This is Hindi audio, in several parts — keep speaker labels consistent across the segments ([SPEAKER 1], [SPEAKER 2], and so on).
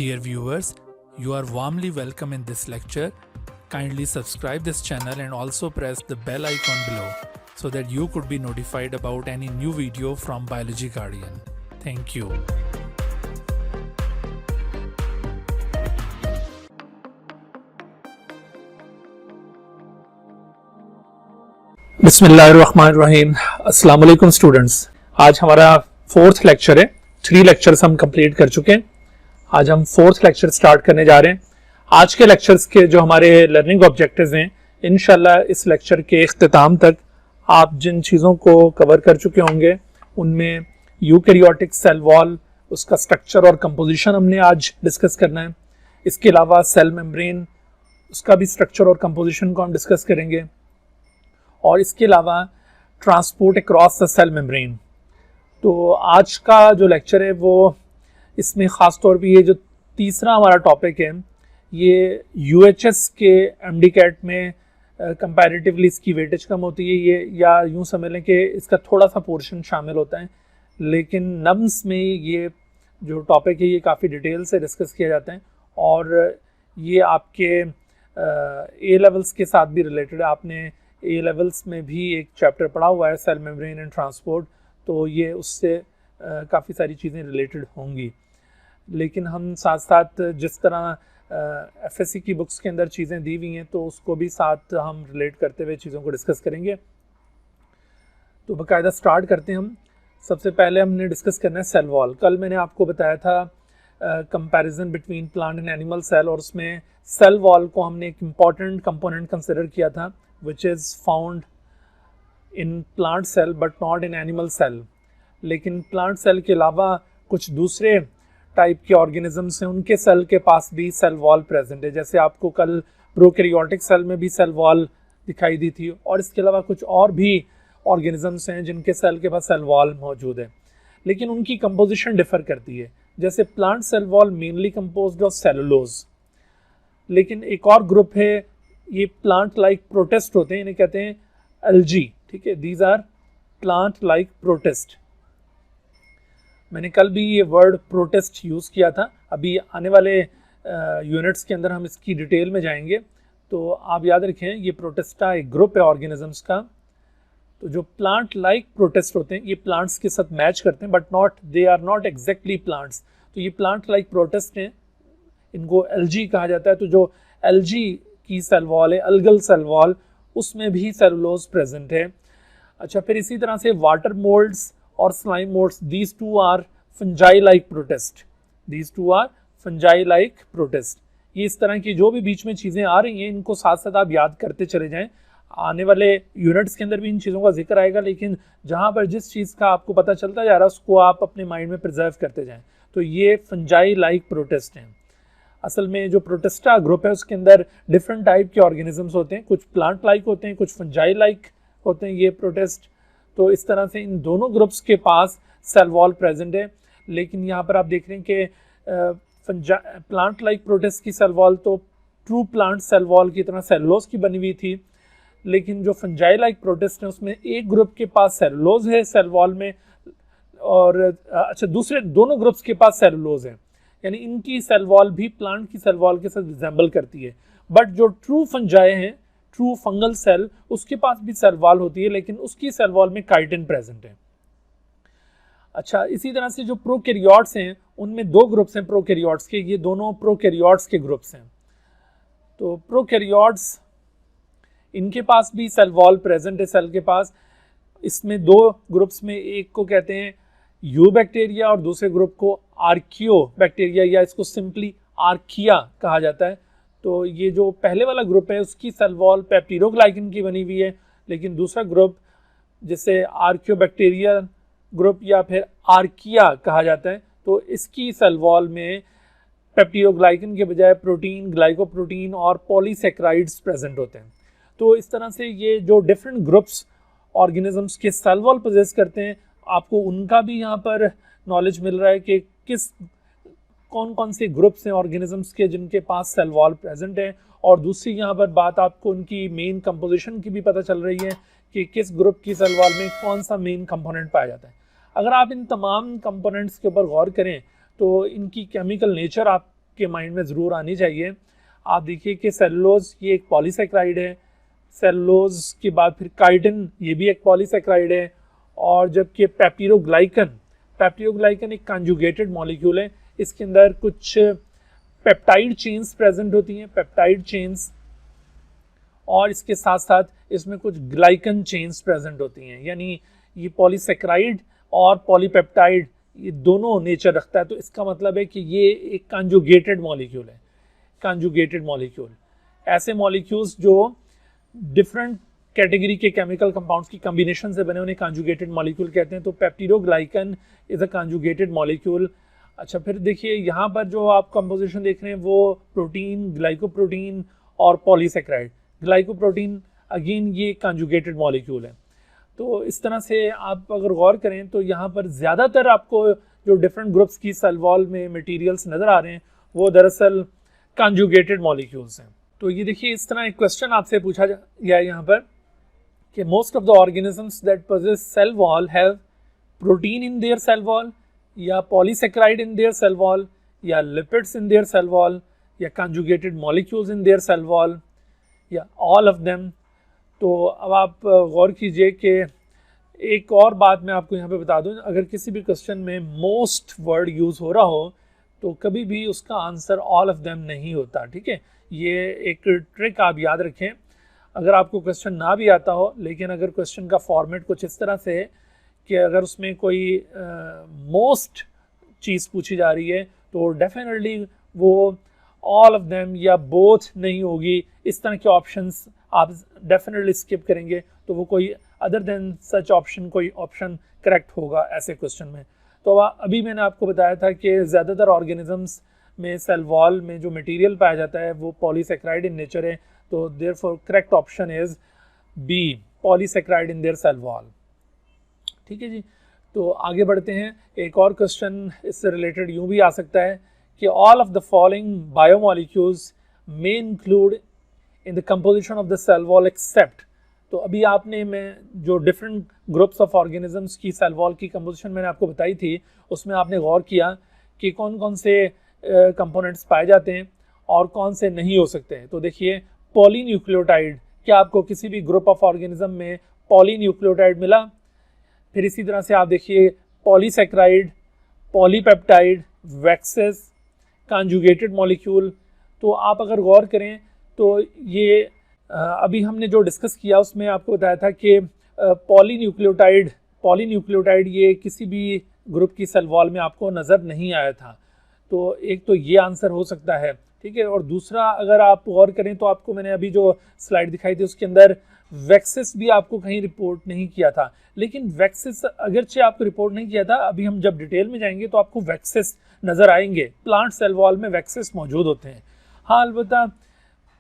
[SPEAKER 1] Dear viewers, you are warmly welcome in this lecture. Kindly subscribe this channel and also press the bell icon below so that you could be notified about any new video from Biology Guardian. Thank you.
[SPEAKER 2] बिस्मिल्लाहिर्रहमानिर्रहीम। अस्सलाम वालेकुम स्टूडेंट्स। आज हमारा फोर्थ लेक्चर है। 3 लेक्चर्स हम कंप्लीट कर चुके हैं। आज हम फोर्थ लेक्चर स्टार्ट करने जा रहे हैं। आज के लेक्चर्स के जो हमारे लर्निंग ऑब्जेक्टिव्स हैं, इंशाल्लाह इस लेक्चर के इख्तिताम तक आप जिन चीज़ों को कवर कर चुके होंगे उनमें यूकैरियोटिक सेल वॉल, उसका स्ट्रक्चर और कंपोजिशन हमने आज डिस्कस करना है। इसके अलावा सेल मेम्ब्रेन, उसका भी स्ट्रक्चर और कंपोजिशन को हम डिस्कस करेंगे। और इसके अलावा transport across the cell membrane. तो आज का जो लेक्चर है वो इसमें ख़ास तौर पे ये जो तीसरा हमारा टॉपिक है, ये यूएचएस के एमडीकैट में कंपैरेटिवली इसकी वेटेज कम होती है, ये या यूँ समझ लें कि इसका थोड़ा सा पोर्शन शामिल होता है, लेकिन नम्स में ये जो टॉपिक है ये काफ़ी डिटेल से डिस्कस किया जाता है और ये आपके ए लेवल्स के साथ भी रिलेटेड है। आपने ए लेवल्स में भी एक चैप्टर पढ़ा हुआ है सेल मेम्ब्रेन एंड ट्रांसपोर्ट, तो ये उससे काफ़ी सारी चीज़ें रिलेटेड होंगी। लेकिन हम साथ साथ जिस तरह एफएससी की बुक्स के अंदर चीज़ें दी हुई हैं तो उसको भी साथ हम रिलेट करते हुए चीज़ों को डिस्कस करेंगे। तो बाकायदा स्टार्ट करते हैं हम। सबसे पहले हमने डिस्कस करना है सेल वॉल। कल मैंने आपको बताया था comparison between plant and animal cell, और उसमें सेल वॉल को हमने एक इम्पॉर्टेंट कंपोनेंट कंसिडर किया था which is found in plant cell but not in animal cell। लेकिन प्लांट सेल के अलावा कुछ दूसरे टाइप के ऑर्गेनिजम्स हैं, उनके सेल के पास भी सेल वॉल प्रेजेंट है। जैसे आपको कल प्रोकैरियोटिक सेल में भी सेल वॉल दिखाई दी थी, और इसके अलावा कुछ और भी ऑर्गेनिजम्स हैं जिनके सेल के पास सेल वॉल मौजूद है, लेकिन उनकी कंपोजिशन डिफर करती है। जैसे plant cell wall mainly composed of cellulose, लेकिन एक और ग्रुप है, ये प्लांट लाइक प्रोटिस्ट होते हैं, इन्हें कहते हैं एल्गी। ठीक है, these are plant like protist. मैंने कल भी ये वर्ड प्रोटिस्ट यूज़ किया था। अभी आने वाले यूनिट्स के अंदर हम इसकी डिटेल में जाएंगे, तो आप याद रखें ये प्रोटिस्टा एक ग्रुप है ऑर्गेनिजम्स का। तो जो प्लांट लाइक प्रोटिस्ट होते हैं ये प्लांट्स के साथ मैच करते हैं, but not, they are not exactly plants. तो ये प्लांट लाइक प्रोटिस्ट हैं, इनको एल्गी कहा जाता है। तो जो एल्गी की सेल वॉल है, अल्गल सेल वॉल, उसमें भी सेलुलोज प्रेजेंट है। अच्छा, फिर इसी तरह से वाटर मोल्ड्स और slime molds, these two are fungi like protist. These two are fungi like protist. ये इस तरह की जो भी बीच में चीज़ें आ रही हैं इनको साथ साथ आप याद करते चले जाएं। आने वाले यूनिट्स के अंदर भी इन चीज़ों का जिक्र आएगा, लेकिन जहाँ पर जिस चीज़ का आपको पता चलता जा रहा है उसको आप अपने माइंड में प्रिजर्व करते जाएँ। तो ये फंजाई लाइक प्रोटिस्ट हैं। असल में जो प्रोटिस्टा ग्रुप है उसके अंदर डिफरेंट टाइप के ऑर्गेनिजम्स होते हैं, कुछ प्लांट लाइक होते हैं, कुछ फंजाई लाइक होते हैं ये प्रोटिस्ट। तो इस तरह से इन दोनों ग्रुप्स के पास सेल वॉल प्रेजेंट है। लेकिन यहाँ पर आप देख रहे हैं कि प्लांट लाइक प्रोटिस्ट की सेल वॉल तो ट्रू प्लांट सेल वॉल की तरह सेलुलोज की बनी हुई थी, लेकिन जो फंजाई लाइक प्रोटिस्ट है उसमें एक ग्रुप के पास सेलुलोज है सेल वॉल में, और अच्छा दूसरे दोनों ग्रुप्स के पास सेलुलोज है, यानी इनकी सेल वॉल भी प्लांट की सेल वॉल के साथ रिजेंबल करती है। बट जो ट्रू फंजाई हैं, ट्रू फंगल सेल, उसके पास भी सेल वॉल होती है, लेकिन उसकी सेल वॉल में काइटिन प्रेजेंट है। अच्छा, इसी तरह से जो प्रोकैरियोट्स हैं उनमें 2 ग्रुप्स हैं प्रोकैरियोट्स के, ये दोनों प्रोकैरियोट्स के ग्रुप्स हैं। तो प्रोकैरियोट्स, इनके पास भी सेल वॉल प्रेजेंट है सेल के पास। इसमें 2 ग्रुप्स में, एक को कहते हैं यू बैक्टीरिया और दूसरे ग्रुप को आर्कियो बैक्टीरिया, या इसको सिंपली आर्किया कहा जाता है। तो ये जो पहले वाला ग्रुप है उसकी सेल वॉल पेप्टिडोग्लाइकन की बनी हुई है, लेकिन दूसरा ग्रुप जिसे आर्कियो बैक्टीरिया ग्रुप या फिर आर्किया कहा जाता है, तो इसकी सेल वॉल में पेप्टिडोग्लाइकन के बजाय प्रोटीन, ग्लाइकोप्रोटीन और पॉलीसेक्राइड्स प्रेजेंट होते हैं। तो इस तरह से ये जो डिफरेंट ग्रुप्स ऑर्गेनिजम्स के सेल वॉल पोजेस करते हैं, आपको उनका भी यहाँ पर नॉलेज मिल रहा है कि कौन कौन से ग्रुप्स हैं ऑर्गेनिजम्स के जिनके पास सेल वॉल प्रेजेंट है। और दूसरी यहाँ पर बात आपको उनकी मेन कंपोजिशन की भी पता चल रही है कि किस ग्रुप की सेल वॉल में कौन सा मेन कंपोनेंट पाया जाता है। अगर आप इन तमाम कंपोनेंट्स के ऊपर गौर करें तो इनकी केमिकल नेचर आप आपके माइंड में ज़रूर आनी चाहिए। आप देखिए कि सेलुलोज ये एक पॉलीसेक्राइड है, सेलुलोज के बाद फिर काइटिन ये भी एक पॉलीसेक्राइड है, और जबकि पेप्टिडोग्लाइकन एक कंजुगेटेड मॉलिक्यूल है। इसके अंदर कुछ पेप्टाइड चेन्स प्रेजेंट होती हैं, पेप्टाइड चेन्स, और इसके साथ साथ इसमें कुछ ग्लाइकन चेन्स प्रेजेंट होती हैं। यानी ये पॉलीसेक्राइड और पॉलीपेप्टाइड ये दोनों नेचर रखता है। तो इसका मतलब है कि ये एक कंजुगेटेड मॉलिक्यूल है, कंजुगेटेड मॉलिक्यूल। ऐसे मॉलिक्यूल्स जो डिफरेंट कैटेगरी के केमिकल कंपाउंड्स की कॉम्बिनेशन से बने उन्हें कंजुगेटेड मॉलिक्यूल कहते हैं। तो peptidoglycan is a conjugated molecule. अच्छा, फिर देखिए यहाँ पर जो आप कंपोजिशन देख रहे हैं वो प्रोटीन, ग्लाइकोप्रोटीन और पॉलीसेक्राइड। ग्लाइकोप्रोटीन अगेन ये कंजुगेटेड मॉलिक्यूल है। तो इस तरह से आप अगर गौर करें तो यहाँ पर ज़्यादातर आपको जो डिफरेंट ग्रुप्स की सेल वॉल में मटेरियल्स नज़र आ रहे हैं वो दरअसल कंजुगेटेड मॉलिक्यूल्स हैं। तो ये देखिए इस तरह एक क्वेश्चन आपसे पूछा गया है यहाँ पर कि most of the organisms that possess cell wall have protein in their cell wall, या polysaccharide in their cell wall, या lipids in their cell wall, या conjugated molecules in their cell wall, या ऑल ऑफ देम। तो अब आप गौर कीजिए कि एक और बात मैं आपको यहाँ पे बता दूँ, अगर किसी भी क्वेश्चन में मोस्ट वर्ड यूज़ हो रहा हो तो कभी भी उसका आंसर ऑल ऑफ देम नहीं होता। ठीक है, ये एक ट्रिक आप याद रखें। अगर आपको क्वेश्चन ना भी आता हो, लेकिन अगर क्वेश्चन का फॉर्मेट कुछ इस तरह से है कि अगर उसमें कोई मोस्ट चीज़ पूछी जा रही है तो डेफिनेटली वो ऑल ऑफ देम या बोथ नहीं होगी। इस तरह के ऑप्शंस आप डेफिनेटली स्किप करेंगे, तो वो कोई अदर देन सच ऑप्शन कोई ऑप्शन करेक्ट होगा ऐसे क्वेश्चन में। तो अभी मैंने आपको बताया था कि ज़्यादातर ऑर्गेनिजम्स में सेल वॉल में जो मटेरियल पाया जाता है वो पॉलीसेक्राइड इन नेचर है। तो therefore correct option is B, polysaccharide in their cell wall. ठीक है जी, तो आगे बढ़ते हैं। एक और क्वेश्चन इससे रिलेटेड यूँ भी आ सकता है कि all of the following biomolecules may include in the composition of the cell wall except. तो अभी आपने मैं जो डिफरेंट ग्रुप्स ऑफ ऑर्गेनिजम्स की सेल वॉल की कंपोजिशन मैंने आपको बताई थी, उसमें आपने गौर किया कि कौन कौन से कंपोनेंट्स पाए जाते हैं और कौन से नहीं हो सकते हैं। तो देखिए पॉलीन्यूक्लियोटाइड, क्या आपको किसी भी ग्रुप ऑफ ऑर्गेनिज्म में पॉलीन्यूक्लियोटाइड मिला? फिर इसी तरह से आप देखिए polysaccharide, polypeptide, waxes, conjugated molecule. तो आप अगर गौर करें तो ये अभी हमने जो डिस्कस किया उसमें आपको बताया था कि पॉलीन्यूक्लियोटाइड ये किसी भी ग्रुप की सेल वॉल में आपको नज़र नहीं आया था। तो एक तो ये आंसर हो सकता है, ठीक है। और दूसरा अगर आप गौर करें तो आपको मैंने अभी जो स्लाइड दिखाई थी उसके अंदर वैक्सेस भी आपको कहीं रिपोर्ट नहीं किया था, लेकिन वैक्सेस अगरचे आपको रिपोर्ट नहीं किया था, अभी हम जब डिटेल में जाएंगे तो आपको वैक्सेस नज़र आएंगे। प्लांट सेल वॉल में वैक्सेस मौजूद होते हैं। हाँ, अलबत्ता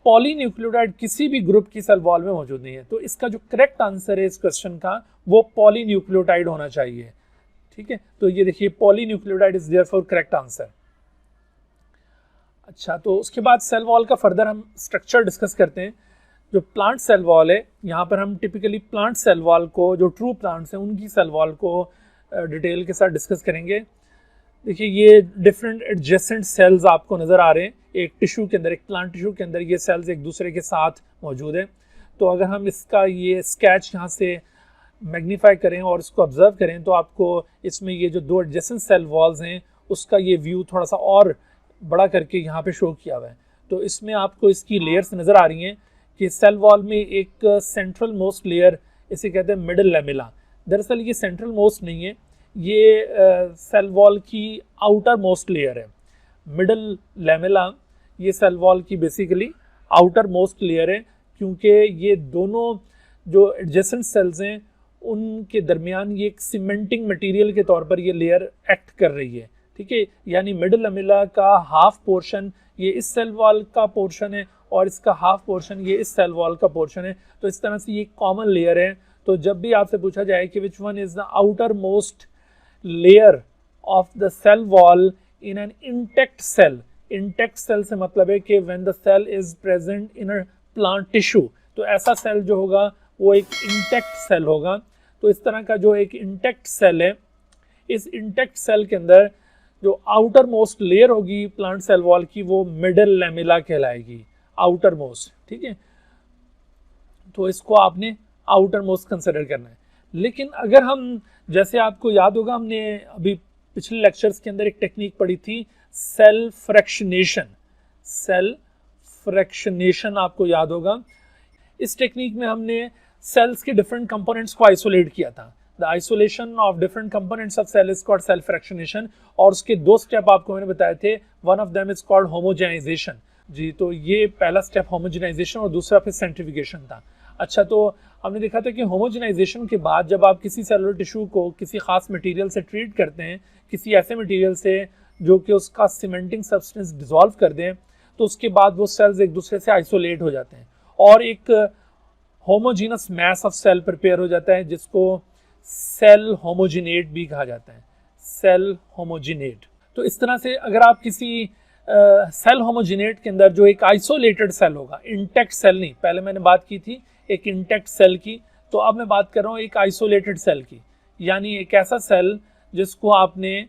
[SPEAKER 2] पॉलीन्यूक्लियोटाइड किसी भी ग्रुप की सेल वॉल में मौजूद नहीं है। तो इसका जो करेक्ट आंसर है इस क्वेश्चन का वो पॉलीन्यूक्लियोटाइड होना चाहिए। ठीक है, तो ये देखिए polynucleotide is therefore correct answer. अच्छा, तो उसके बाद सेल वॉल का फर्दर हम स्ट्रक्चर डिस्कस करते हैं। जो प्लांट सेल वॉल है, यहाँ पर हम टिपिकली प्लांट सेल वॉल को, जो ट्रू प्लांट्स हैं उनकी सेल वॉल को डिटेल के साथ डिस्कस करेंगे। देखिए ये डिफरेंट एडजेसेंट सेल्स आपको नज़र आ रहे हैं एक टिश्यू के अंदर, एक प्लांट टिश्यू के अंदर ये सेल्स एक दूसरे के साथ मौजूद हैं। तो अगर हम इसका ये स्केच यहाँ से मैग्नीफाई करें और इसको ऑब्जर्व करें तो आपको इसमें ये जो दो एडजेसेंट सेल वॉल्स हैं उसका ये व्यू थोड़ा सा और बड़ा करके यहाँ पे शो किया हुआ है। तो इसमें आपको इसकी लेयर्स नज़र आ रही हैं कि सेल वॉल में एक सेंट्रल मोस्ट लेयर, इसे कहते हैं मिडल लैमेला। दरअसल ये सेंट्रल मोस्ट नहीं है, ये सेल वॉल की आउटर मोस्ट लेयर है। मिडल लैमेला ये सेल वॉल की बेसिकली आउटर मोस्ट लेयर है, क्योंकि ये दोनों जो एडजेसेंट सेल्स हैं उनके दरमियान ये एक सीमेंटिंग मटेरियल के तौर पर ये लेयर एक्ट कर रही है। ठीक है, यानी मिडल लैमेला का हाफ पोर्शन ये इस सेल वॉल का पोर्शन है और इसका हाफ पोर्शन ये इस सेल वॉल का पोर्शन है। तो इस तरह से ये कॉमन लेयर है। तो जब भी आपसे पूछा जाए कि which one is the outermost layer of the cell wall in an intact cell, intact cell से मतलब है कि when the cell is present in a plant tissue, तो ऐसा सेल जो होगा वो एक इंटेक्ट सेल होगा। तो इस तरह का जो एक इंटेक्ट सेल है, इस इंटेक्ट सेल के अंदर जो आउटर मोस्ट लेयर होगी प्लांट सेल वॉल की वो मिडल लैमेला कहलाएगी, आउटर मोस्ट, ठीक है। तो इसको आपने आउटर मोस्ट कंसिडर करना है। लेकिन अगर हम, जैसे आपको याद होगा हमने अभी पिछले लेक्चर्स के अंदर एक टेक्निक पढ़ी थी सेल फ्रैक्शनेशन, सेल फ्रैक्शनेशन आपको याद होगा। इस टेक्निक में हमने सेल्स के डिफरेंट कंपोनेंट्स को आइसोलेट किया था। The isolation of different components of cell is called cell fractionation, और उसके दो स्टेप आपको मैंने बताए थे, one of them is called homogenization. जी, तो ये पहला स्टेप होमोजेनाइजेशन और दूसरा फिर सेंट्रीफ्यूगेशन था। अच्छा, तो हमने देखा था कि होमोजेनाइजेशन के बाद जब आप किसी सेलुलर टिश्यू को किसी खास मटेरियल से ट्रीट करते हैं, किसी ऐसे मटेरियल से जो कि उसका सीमेंटिंग सब्सटेंस डिसॉल्व कर दें, तो उसके बाद वो सेल्स एक दूसरे से आइसोलेट हो जाते हैं और एक homogeneous mass of cell prepare हो जाता है, जिसको सेल होमोजिनेट भी कहा जाता है, सेल होमोजिनेट। तो इस तरह से अगर आप किसी सेल होमोजिनेट के अंदर जो एक आइसोलेटेड सेल होगा, इंटैक्ट सेल नहीं, पहले मैंने बात की थी एक इंटैक्ट सेल की, तो अब मैं बात कर रहा हूँ एक आइसोलेटेड सेल की, यानी एक ऐसा सेल जिसको आपने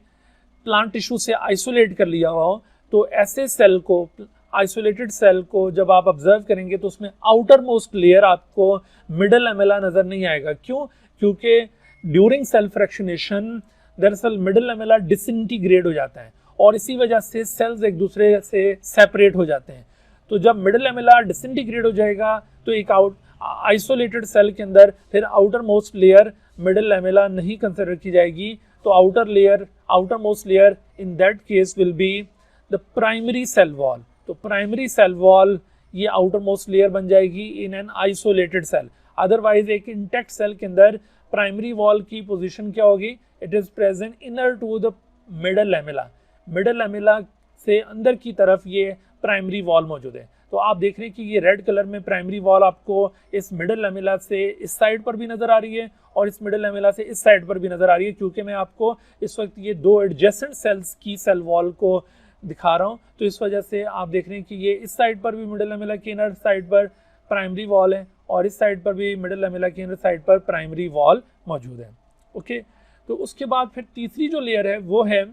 [SPEAKER 2] प्लांट टिश्यू से आइसोलेट कर लिया हो। तो ऐसे सेल को, आइसोलेटेड सेल को जब आप ऑब्जर्व करेंगे तो उसमें आउटर मोस्ट लेयर आपको मिडल लैमेला नजर नहीं आएगा। क्यों? क्योंकि ड्यूरिंग सेल फ्रैक्शनेशन दरअसल मिडल लैमेला डिसइंटीग्रेट हो जाता है और इसी वजह से सेल्स एक दूसरे से सेपरेट हो जाते हैं। तो जब मिडल लैमेला डिसइंटीग्रेट हो जाएगा तो एक आइसोलेटेड सेल के अंदर फिर outermost layer middle lamella नहीं कंसिडर की जाएगी। तो outermost layer in that case will be the primary cell wall. तो प्राइमरी सेल वॉल ये आउटर मोस्ट लेयर बन जाएगी in an isolated cell. Otherwise एक इंटैक्ट सेल के अंदर प्राइमरी वॉल की पोजीशन क्या होगी? It is present inner to the middle lamella, middle lamella से अंदर की तरफ ये प्राइमरी वॉल मौजूद है। तो आप देख रहे हैं कि ये रेड कलर में प्राइमरी वॉल आपको इस मिडल लैमेला से इस साइड पर भी नजर आ रही है और इस मिडल लैमेला से इस साइड पर भी नजर आ रही है, क्योंकि मैं आपको इस वक्त ये दो एडजेसेंट सेल्स की सेल वॉल को दिखा रहा हूँ। तो इस वजह से आप देख रहे हैं कि ये इस साइड पर भी मिडल लैमेला की इनर साइड पर प्राइमरी वॉल है और इस साइड पर भी मिडल लैमेला की इनर साइड पर प्राइमरी वॉल मौजूद है। ओके, तो उसके बाद फिर तीसरी जो लेयर है वो है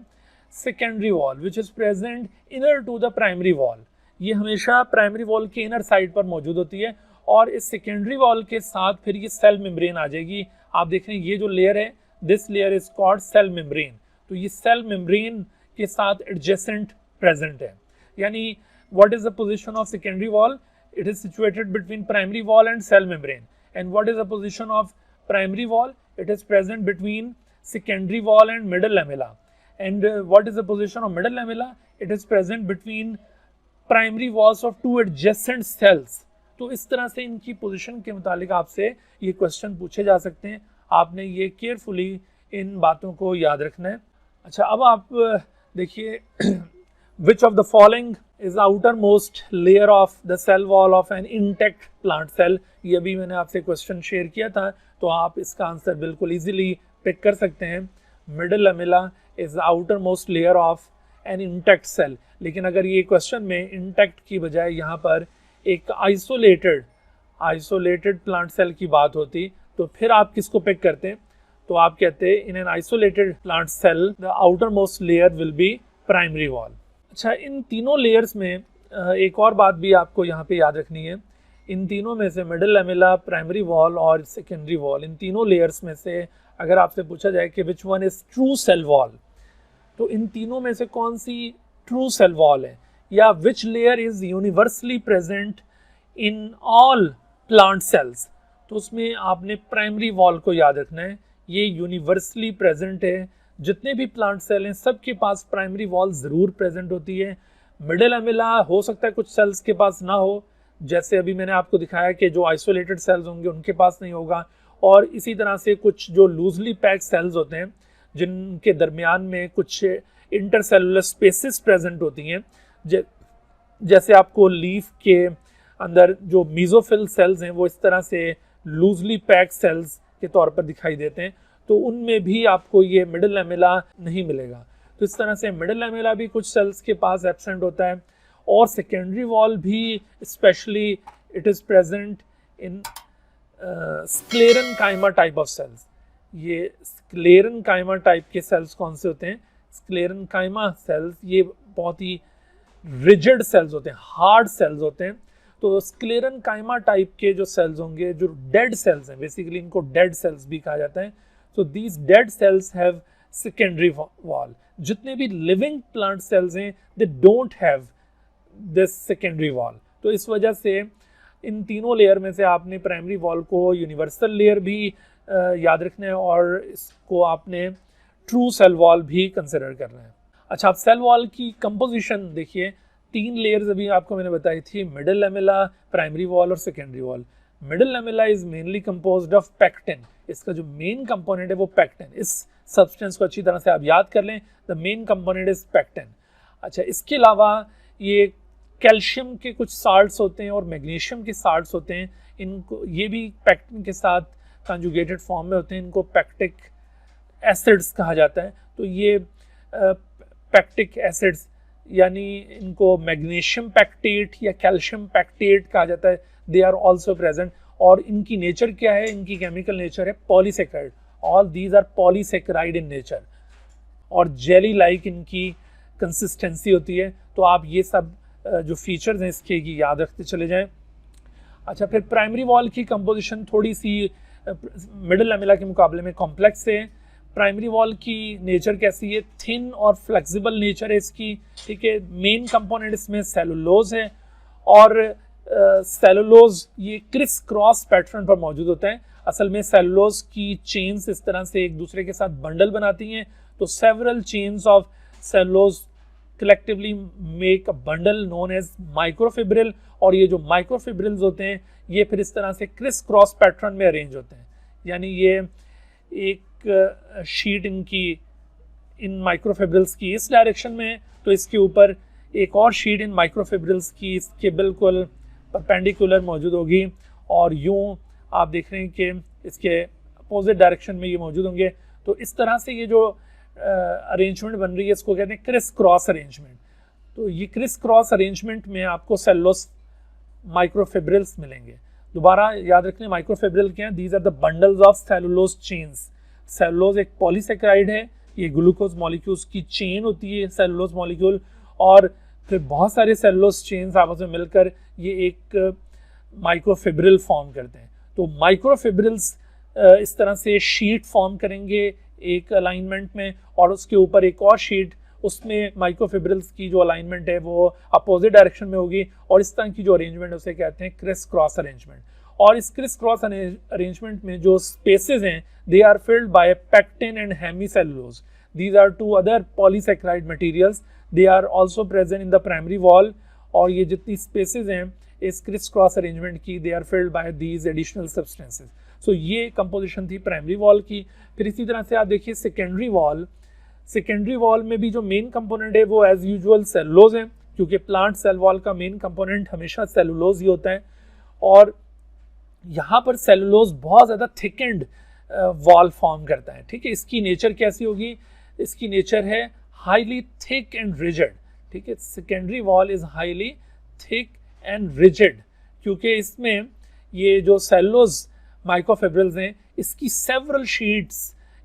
[SPEAKER 2] secondary wall, which is present inner to the primary wall. ये हमेशा प्राइमरी वॉल के इनर साइड पर मौजूद होती है और इस सेकेंडरी वॉल के साथ फिर ये सेल मेम्ब्रेन आ जाएगी। आप देख रहे हैं ये जो लेयर है, this layer is called cell membrane. तो ये सेल मेम्ब्रेन के साथ एडजेसेंट प्रेजेंट है। यानी what is the position of secondary wall? It is situated between primary wall and cell membrane. And what is the position of primary wall? It is present between secondary wall and middle lamella. And what is the position of middle lamella? It is present between primary walls of two adjacent cells. तो इस तरह से इनकी पोजीशन के मुतालिक आपसे ये क्वेश्चन पूछे जा सकते हैं। आपने ये केयरफुली इन बातों को याद रखना है। अच्छा, अब आप देखिए which of the following is the outermost layer of the cell wall of an intact plant cell? ये भी मैंने आपसे क्वेश्चन शेयर किया था, तो आप इसका आंसर बिल्कुल इजीली पिक कर सकते हैं। Middle lamella is the outermost layer of an intact cell. लेकिन अगर ये क्वेश्चन में इंटैक्ट की बजाय यहाँ पर एक आइसोलेटेड प्लांट सेल की बात होती तो फिर आप किसको पिक करते हैं? तो आप कहते हैं in an isolated plant cell the outermost layer will be primary wall. अच्छा, इन तीनों लेयर्स में एक और बात भी आपको यहाँ पे याद रखनी है। इन तीनों में से मिडल लैमेला, प्राइमरी वॉल और सेकेंडरी वॉल, इन तीनों लेयर्स में से अगर आपसे पूछा जाए कि which one is true cell wall, तो इन तीनों में से कौन सी ट्रू सेल वॉल है, या which layer is universally present in all plant cells, तो उसमें आपने प्राइमरी वॉल को याद रखना है। ये यूनिवर्सली प्रेजेंट है, जितने भी प्लांट सेल हैं सबके पास प्राइमरी वॉल ज़रूर प्रेजेंट होती है। मिडल लैमेला हो सकता है कुछ सेल्स के पास ना हो, जैसे अभी मैंने आपको दिखाया कि जो आइसोलेटेड सेल्स होंगे उनके पास नहीं होगा, और इसी तरह से कुछ जो लूजली पैक्ड सेल्स होते हैं जिनके दरमियान में कुछ इंटरसेलुलर स्पेसेस प्रेजेंट होती हैं, जैसे आपको लीफ के अंदर जो मीजोफिल सेल्स हैं वो इस तरह से लूजली पैक्ड सेल्स के तौर पर दिखाई देते हैं, तो उनमें भी आपको ये मिडल लैमेला नहीं मिलेगा। तो इस तरह से मिडल लैमेला भी कुछ सेल्स के पास एब्सेंट होता है, और सेकेंडरी वॉल भी specially it is present in sclerenchyma type of cells. ये स्क्लेरेनकाइमा टाइप के सेल्स कौन से होते हैं? स्क्लेरेनकाइमा सेल्स ये बहुत ही रिजिड सेल्स होते हैं, हार्ड सेल्स होते हैं। तो स्क्लेरेनकाइमा टाइप के जो सेल्स होंगे, जो डेड सेल्स हैं, बेसिकली इनको डेड सेल्स भी कहा जाता है। So these dead cells have secondary wall. जितने भी लिविंग प्लांट सेल्स हैं they don't have this secondary wall. तो इस वजह से इन तीनों लेयर में से आपने प्राइमरी वॉल को यूनिवर्सल लेयर भी याद रखना है और इसको आपने ट्रू सेल वॉल भी कंसिडर करना है। अच्छा, आप सेल वॉल की कंपोजिशन देखिए, 3 लेयर्स अभी आपको मैंने बताई थी, मिडिल लैमेला, प्राइमरी वॉल और secondary wall. Middle lamella is mainly composed of pectin. इसका जो मेन कंपोनेंट है वो पेक्टिन। इस सब्सटेंस को अच्छी तरह से आप याद कर लें, the main component is pectin. अच्छा, इसके अलावा ये कैल्शियम के कुछ साल्ट्स होते हैं और मैग्नीशियम के साल्ट्स होते हैं, इनको ये भी पेक्टिन के साथ कंजुगेटेड फॉर्म में होते हैं, इनको पैक्टिक एसिड्स कहा जाता है। तो ये पैक्टिक एसिड्स यानी इनको मैग्नीशियम पैक्टेट या कैल्शियम पैक्टेट कहा जाता है, दे आर ऑल्सो प्रेजेंट। और इनकी नेचर क्या है, इनकी केमिकल नेचर है polysaccharide. All these are polysaccharide in nature और जेली लाइक इनकी कंसिस्टेंसी होती है। तो आप ये सब जो फीचर्स हैं इसके की याद रखते चले जाएं। अच्छा, फिर प्राइमरी वॉल की कंपोजिशन थोड़ी सी मिडिल लैमेला के मुकाबले में कॉम्प्लेक्स है। प्राइमरी वॉल की नेचर कैसी है, थिन और फ्लेक्सिबल नेचर है इसकी, ठीक है। मेन कंपोनेंट इसमें सेलुलोज है और सेलुलोज ये क्रिस क्रॉस पैटर्न पर मौजूद होता है। असल में सेलुलोज की चेन्स इस तरह से एक दूसरे के साथ बंडल बनाती हैं, तो several chains of cellulose collectively make a bundle known as microfibril। और ये जो माइक्रोफिब्रिल्स होते हैं ये फिर इस तरह से क्रिस क्रॉस पैटर्न में अरेंज होते हैं, यानी ये एक शीट इनकी इन माइक्रोफिब्रिल्स की इस डायरेक्शन में है, तो इसके ऊपर एक और शीट इन माइक्रोफिब्रिल्स की इसके बिल्कुल परपेंडिकुलर मौजूद होगी और यूं आप देख रहे हैं कि इसके अपोजिट डायरेक्शन में ये मौजूद होंगे। तो इस तरह से ये जो अरेंजमेंट बन रही है इसको कहते हैं क्रिस क्रॉस अरेंजमेंट। तो ये क्रिस क्रॉस अरेंजमेंट में आपको सेलुलोज माइक्रोफिब्रिल्स मिलेंगे। दोबारा याद रखने, माइक्रोफिब्रिल क्या है, these are the bundles of cellulose chains. Cellulose एक पॉलीसेक्राइड है, ये ग्लूकोज मॉलिक्यूल्स की चेन होती है सेलुलोज मॉलिक्यूल, और फिर बहुत सारे सेलुलोज चेन्स आपस में मिलकर ये एक माइक्रोफिब्रिल फॉर्म करते हैं। तो माइक्रोफिब्रिल्स इस तरह से शीट फॉर्म करेंगे एक अलाइनमेंट में और उसके ऊपर एक और शीट, उसमें माइक्रोफिब्रिल्स की जो अलाइनमेंट है वो अपोजिट डायरेक्शन में होगी और इस तरह की जो अरेंजमेंट है उसे कहते हैं क्रिस क्रॉस अरेंजमेंट। और इस क्रिस क्रॉस अरेंजमेंट में जो स्पेसेस हैं they are filled by pectin and hemicellulose. These are two other polysaccharide materials, they are also present in the primary wall. और ये जितनी स्पेसेस हैं इस क्रिस क्रॉस अरेंजमेंट की, they are filled by these additional substances. So ये कंपोजिशन थी प्राइमरी वॉल की। फिर इसी तरह से आप देखिए सेकेंडरी वॉल। सेकेंडरी वॉल में भी जो मेन कंपोनेंट है वो एज यूजुअल सेलुलोज है, क्योंकि प्लांट सेल वॉल का मेन कंपोनेंट हमेशा सेलुलोज ही होता है। और यहाँ पर सेलुलोज बहुत ज़्यादा थिकेंड वॉल फॉर्म करता है, ठीक है। इसकी नेचर कैसी होगी, इसकी नेचर है हाईली थिक एंड रिजिड, ठीक है। Secondary wall is highly thick and rigid क्योंकि इसमें ये जो सेलुलोज माइक्रोफिब्रिल्स हैं इसकी सेवरल शीट्स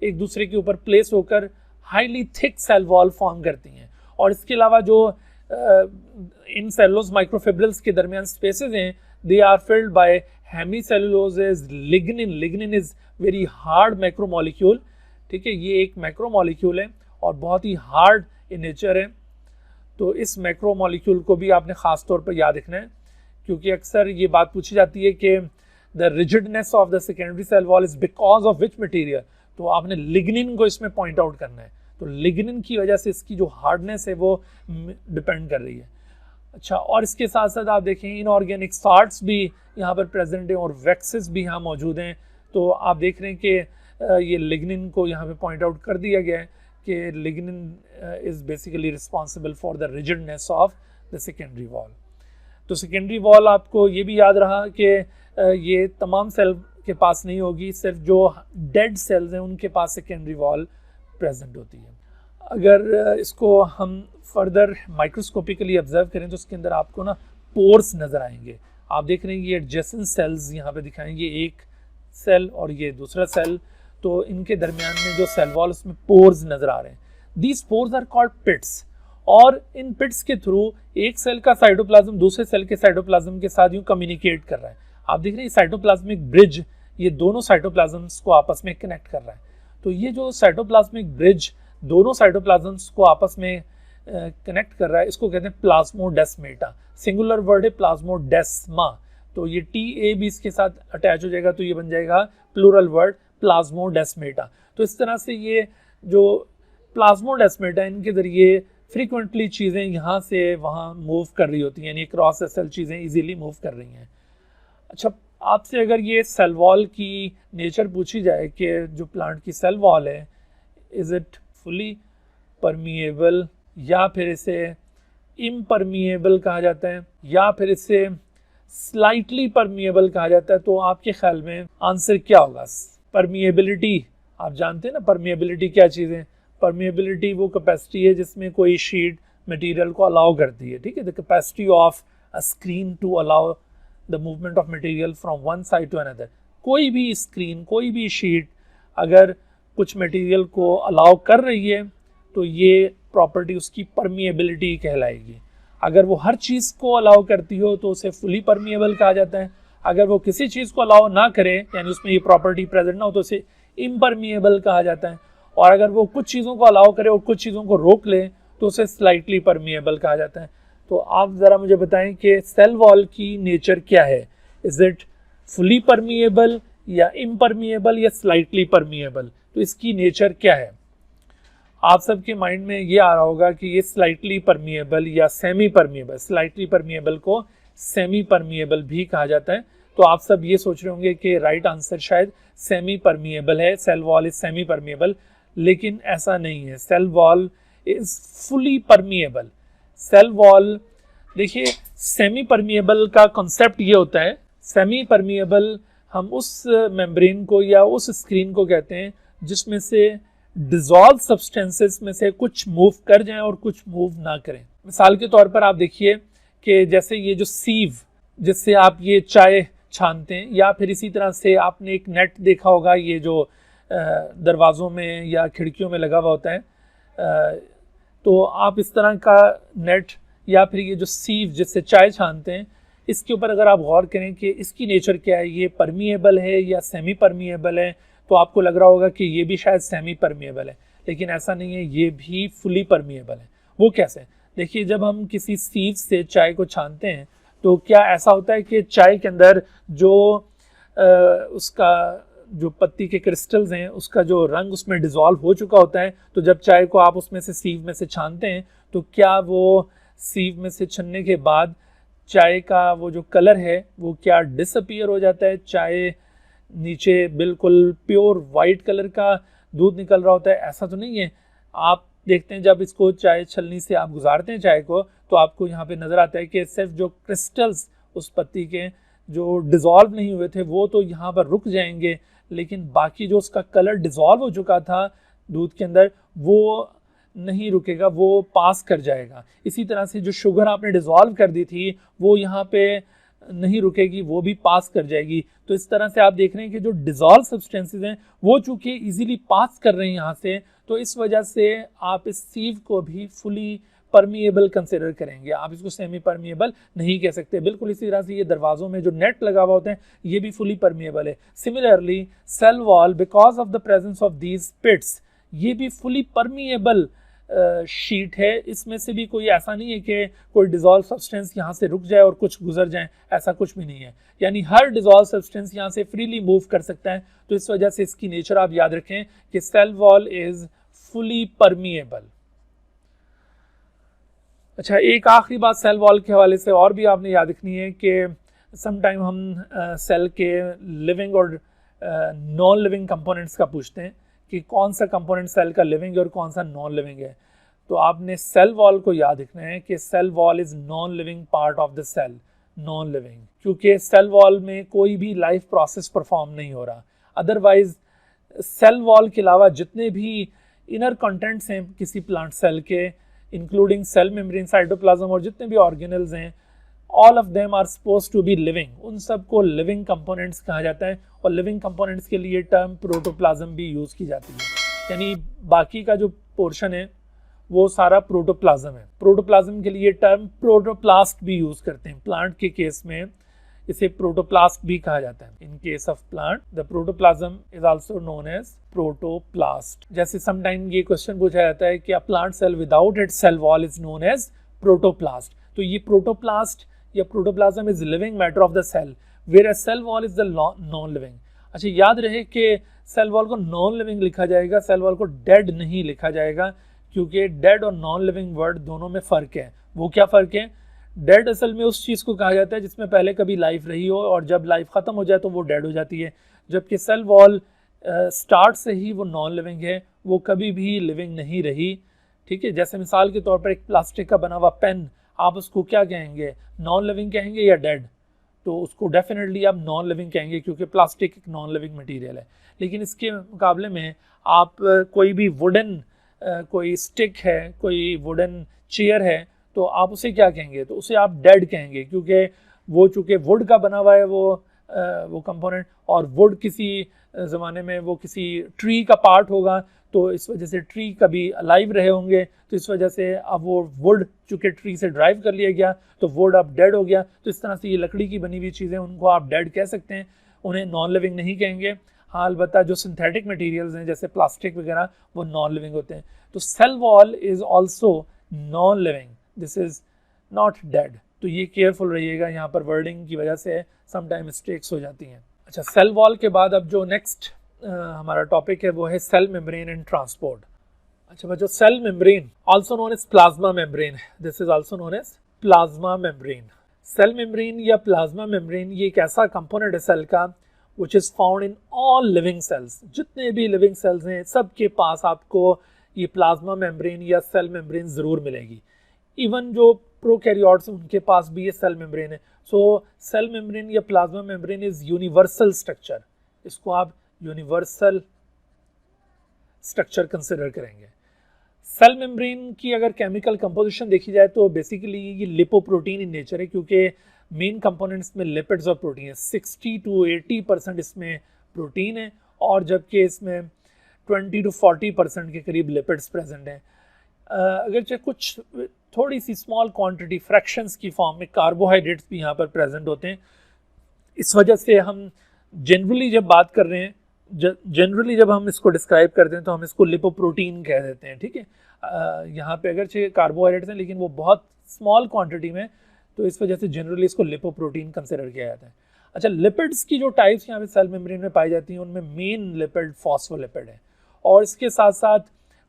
[SPEAKER 2] एक दूसरे के ऊपर प्लेस होकर highly thick cell wall form करती हैं। और इसके अलावा जो इन सेलुलोज माइक्रोफिब्रिल्स के दरमियान स्पेसेस हैं they are filled by hemicelluloses lignin. Lignin is very hard macromolecule, ठीक है। ये एक मैक्रोमोलिक्यूल है और बहुत ही हार्ड इन नेचर है। तो इस मैक्रोमोलिक्यूल को भी आपने ख़ास तौर पर याद रखना है, क्योंकि अक्सर ये बात पूछी जाती है कि the rigidness of the secondary cell wall is because of which material. तो आपने लिग्निन को इसमें पॉइंट आउट करना है। तो लिग्निन की वजह से इसकी जो हार्डनेस है वो डिपेंड कर रही है। अच्छा, और इसके साथ साथ आप देखें इनऑर्गेनिक साल्ट्स भी यहाँ पर प्रेजेंट हैं और वैक्सेस भी यहाँ मौजूद हैं। तो आप देख रहे हैं कि ये लिग्निन को यहाँ पे पॉइंट आउट कर दिया गया है कि lignin is basically responsible for the rigidness of the secondary wall. तो सेकेंडरी वॉल आपको ये भी याद रहा कि ये तमाम सेल के पास नहीं होगी, सिर्फ जो डेड सेल्स हैं उनके पास सेकेंडरी वॉल प्रेजेंट होती है। अगर इसको हम फर्दर माइक्रोस्कोपिकली ऑब्जर्व करें तो इसके अंदर आपको ना पोर्स नज़र आएंगे। आप देख रहे हैं ये एडजेसेंट सेल्स यहाँ पे दिखाएंगे, एक सेल और ये दूसरा सेल, तो इनके दरमियान में जो सेल वॉल उसमें पोर्स नज़र आ रहे हैं। These pores are called pits. और इन पिट्स के थ्रू एक सेल का साइटोप्लाज्म दूसरे सेल के साइटोप्लाज्म के साथ यूं कम्युनिकेट कर रहा है। आप देख रहे हैं साइटोप्लाज्मिक ब्रिज, ये दोनों साइटोप्लाज्म्स को आपस में कनेक्ट कर रहा है। तो ये जो साइटोप्लाज्मिक ब्रिज दोनों साइटोप्लाज्म्स को आपस में कनेक्ट कर रहा है, इसको कहते हैं प्लाज्मोडेस्मेटा। सिंगुलर वर्ड है प्लाज्मोडेस्मा, तो ये TA भी इसके साथ अटैच हो जाएगा, तो ये बन जाएगा प्लूरल वर्ड प्लाज्मोडेस्मेटा। तो इस तरह से ये जो प्लाज्मोडेस्मेटा, इनके जरिए फ्रीक्वेंटली चीज़ें यहाँ से वहाँ मूव कर रही होती हैं, यानी क्रॉस सेल चीज़ें इजीली मूव कर रही हैं। अच्छा, आपसे अगर ये सेल वॉल की नेचर पूछी जाए कि जो प्लांट की सेल वॉल है, इज़ इट फुली परमिएबल या फिर इसे इम्परमिएबल कहा जाता है या फिर इसे स्लाइटली परमिएबल कहा जाता है, तो आपके ख्याल में आंसर क्या होगा? परमिएबिलिटी, आप जानते हैं ना परमिएबिलिटी क्या चीज़ है? परमिएबिलिटी वो कैपेसिटी है जिसमें कोई शीट मटेरियल को अलाउ करती है, ठीक है। The capacity of a screen to allow the movement of material from one side to another. कोई भी स्क्रीन, कोई भी शीट अगर कुछ मटेरियल को अलाउ कर रही है तो ये प्रॉपर्टी उसकी परमिएबिलिटी कहलाएगी। अगर वो हर चीज़ को अलाउ करती हो तो उसे फुली परमिएबल कहा जाता है। अगर वो किसी चीज़ को अलाउ ना करे, यानी उसमें ये प्रॉपर्टी प्रेजेंट ना हो, तो उसे इम्परमिएबल कहा जाता है। और अगर वो कुछ चीज़ों को अलाउ करे और कुछ चीज़ों को रोक ले तो उसे स्लाइटली परमिएबल कहा जाता है। तो आप ज़रा मुझे बताएं कि सेल वॉल की नेचर क्या है? इज़ इट फुली परमिएबल या इम्परमिएबल या स्लाइटली परमिएबल? तो इसकी नेचर क्या है? आप सबके माइंड में ये आ रहा होगा कि ये स्लाइटली परमिएबल या सेमी परमिएबल। स्लाइटली परमिएबल को सेमी परमिएबल भी कहा जाता है। तो आप सब ये सोच रहे होंगे कि राइट आंसर शायद सेमी परमिएबल है, cell wall is semipermeable, लेकिन ऐसा नहीं है। Cell wall is fully permeable. Cell wall, देखिए, सेमी परमिएबल का कॉन्सेप्ट ये होता है, सेमी परमिएबल हम उस मेम्ब्रेन को या उस स्क्रीन को कहते हैं जिसमें से डिजॉल्व सब्सटेंसेस में से कुछ मूव कर जाएं और कुछ मूव ना करें। मिसाल के तौर पर आप देखिए कि जैसे ये जो सीव जिससे आप ये चाय छानते हैं, या फिर इसी तरह से आपने एक नेट देखा होगा, ये जो दरवाज़ों में या खिड़कियों में लगा हुआ होता है, तो आप इस तरह का नेट या फिर ये जो सीव जिससे चाय छानते हैं, इसके ऊपर अगर आप गौर करें कि इसकी नेचर क्या है, ये परमिएबल है या सेमी परमिएबल है, तो आपको लग रहा होगा कि ये भी शायद सेमी परमिएबल है, लेकिन ऐसा नहीं है, ये भी फुली परमिएबल है। वो कैसे? देखिए, जब हम किसी सीव से चाय को छानते हैं तो क्या ऐसा होता है कि चाय के अंदर जो उसका जो पत्ती के क्रिस्टल्स हैं, उसका जो रंग उसमें डिज़ोल्व हो चुका होता है, तो जब चाय को आप उसमें से सीव में से छानते हैं तो क्या वो सीव में से छनने के बाद चाय का वो जो कलर है वो क्या डिसअपीयर हो जाता है? चाय नीचे बिल्कुल प्योर वाइट कलर का दूध निकल रहा होता है? ऐसा तो नहीं है। आप देखते हैं जब इसको चाय छलनी से आप गुजारते हैं चाय को, तो आपको यहाँ पे नज़र आता है कि सिर्फ जो क्रिस्टल्स उस पत्ती के जो डिज़ोल्व नहीं हुए थे वो तो यहाँ पर रुक जाएंगे, लेकिन बाकी जो उसका कलर डिज़ोल्व हो चुका था दूध के अंदर वो नहीं रुकेगा, वो पास कर जाएगा। इसी तरह से जो शुगर आपने डिज़ोल्व कर दी थी वो यहाँ पे नहीं रुकेगी, वो भी पास कर जाएगी। तो इस तरह से आप देख रहे हैं कि जो डिज़ोल्व सब्सटेंसेस हैं वो चूँकि इजीली पास कर रहे हैं यहाँ से, तो इस वजह से आप इस सीव को भी फुली परमिएबल कंसिडर करेंगे, आप इसको सेमी परमिएबल नहीं कह सकते। बिल्कुल इसी तरह से ये दरवाज़ों में जो नेट लगा हुआ होता है ये भी फुली परमिएबल है। Similarly cell wall, because of the presence of these pits, ये भी फुली परमिएबल शीट है। इसमें से भी कोई ऐसा नहीं है कि कोई डिज़ोल्व सब्सटेंस यहाँ से रुक जाए और कुछ गुजर जाए, ऐसा कुछ भी नहीं है। यानी हर डिज़ोल्व सब्सटेंस यहाँ से फ्रीली मूव कर सकता है। तो इस वजह से इसकी नेचर आप याद रखें कि cell wall is fully permeable. अच्छा, एक आखिरी बात सेल वॉल के हवाले से और भी आपने याद रखनी है कि समटाइम हम सेल के लिविंग और नॉन लिविंग कंपोनेंट्स का पूछते हैं कि कौन सा कंपोनेंट सेल का लिविंग है और कौन सा नॉन लिविंग है। तो आपने सेल वॉल को याद रखना है कि cell wall is non living part of the cell, non living, क्योंकि सेल वॉल में कोई भी लाइफ प्रोसेस परफॉर्म नहीं हो रहा। अदरवाइज सेल वॉल के अलावा जितने भी इनर कंटेंट्स हैं किसी प्लांट सेल के, इंक्लूडिंग सेल मेम्ब्रेन, साइटोप्लाज्म और जितने भी ऑर्गेनल्स हैं, all of them are suppose to be living. उन सबको लिविंग कंपोनेंट्स कहा जाता है और लिविंग कंपोनेंट्स के लिए टर्म प्रोटोप्लाज्म भी यूज़ की जाती है। यानी बाकी का जो पोर्शन है वो सारा प्रोटोप्लाज्म है। प्रोटोप्लाज्म के लिए टर्म प्रोटोप्लास्ट भी यूज करते हैं। प्लांट के केस में इसे प्रोटोप्लास्ट भी कहा जाता है। In case of plant the protoplasm is also known as protoplast. जैसे समटाइम ये क्वेश्चन पूछा जाता है कि a plant cell without its cell wall is known as protoplast. तो ये प्रोटोप्लास्ट या protoplasm is living matter of the cell, where cell wall is the non living. अच्छा, याद रहे कि सेल वॉल को नॉन लिविंग लिखा जाएगा, सेल वॉल को डेड नहीं लिखा जाएगा, क्योंकि डेड और नॉन लिविंग वर्ड दोनों में फ़र्क है। वो क्या फ़र्क है? डेड असल में उस चीज़ को कहा जाता है जिसमें पहले कभी लाइफ रही हो और जब लाइफ ख़त्म हो जाए तो वो डेड हो जाती है, जबकि सेल वॉल स्टार्ट से ही वो नॉन लिविंग है, वो कभी भी लिविंग नहीं रही। ठीक है, जैसे मिसाल के तौर पर एक प्लास्टिक का बना हुआ पेन, आप उसको क्या कहेंगे? नॉन लिविंग कहेंगे या डेड? तो उसको डेफिनेटली आप नॉन लिविंग कहेंगे, क्योंकि प्लास्टिक एक नॉन लिविंग मटेरियल है। लेकिन इसके मुकाबले में आप कोई भी वुडन कोई स्टिक है, कोई वुडन चेयर है, तो आप उसे क्या कहेंगे? तो उसे आप डेड कहेंगे, क्योंकि वो चूँकि वुड का बना हुआ है वो कंपोनेंट, और वुड किसी ज़माने में वो किसी ट्री का पार्ट होगा, तो इस वजह से ट्री कभी अलाइव रहे होंगे, तो इस वजह से अब वो वुड चूँकि ट्री से ड्राइव कर लिया गया तो वुड अब डेड हो गया। तो इस तरह से ये लकड़ी की बनी हुई चीज़ें, उनको आप डेड कह सकते हैं, उन्हें नॉन लिविंग नहीं कहेंगे। हाँ, अलबत्ता जो सिंथेटिक मटेरियल्स हैं जैसे प्लास्टिक वगैरह, वो नॉन लिविंग होते हैं। तो cell wall is also non living, this is not dead. तो ये केयरफुल रहिएगा, यहाँ पर वर्डिंग की वजह से समटाइम मिस्टेक्स हो जाती हैं। अच्छा, सेल वॉल के बाद अब जो नेक्स्ट हमारा टॉपिक है वो है सेल मेम्ब्रेन एंड ट्रांसपोर्ट। अच्छा बच्चों, cell membrane also known as plasma membrane, this is also known as plasma membrane. Cell membrane या प्लाज्मा मेम्ब्रेन ये एक ऐसा कंपोनेंट है सेल का which is found in all living cells। जितने भी लिविंग सेल्स हैं सबके पास आपको ये प्लाज्मा मेम्ब्रेन या सेल मेम्ब्रेन ज़रूर मिलेगी। इवन जो प्रोकैरियोट्स उनके पास भी ये सेल मेम्ब्रेन है। सो सेल मेम्ब्रेन या plasma membrane is universal structure, इसको आप यूनिवर्सल स्ट्रक्चर कंसिडर करेंगे। सेल मेम्ब्रेन की अगर केमिकल कंपोजिशन देखी जाए तो बेसिकली ये लिपोप्रोटीन इन नेचर है, क्योंकि मेन कंपोनेंट्स में लिपिड्स और प्रोटीन है। 60 to 80% इसमें प्रोटीन है, और जबकि इसमें 20 to 40% के करीब लिपिड्स प्रेजेंट हैं। अगरचे कुछ थोड़ी सी स्मॉल क्वांटिटी फ्रैक्शंस की फॉर्म में कार्बोहाइड्रेट्स भी यहाँ पर प्रेजेंट होते हैं। इस वजह से हम जनरली जब बात कर रहे हैं, जनरली जब हम इसको डिस्क्राइब करते हैं तो हम इसको लिपोप्रोटीन कह देते हैं। ठीक है, यहाँ पे अगरचे कार्बोहाइड्रेट्स हैं लेकिन वो बहुत स्मॉल क्वांटिटी में, तो इस वजह से जनरली इसको लिपोप्रोटीन कंसिडर किया जाता है। अच्छा, लिपिड्स की जो टाइप्स यहाँ पे सेल मेम्ब्रेन में पाई जाती हैं उनमें मेन लिपिड फॉस्फोलिपिड है, और इसके साथ साथ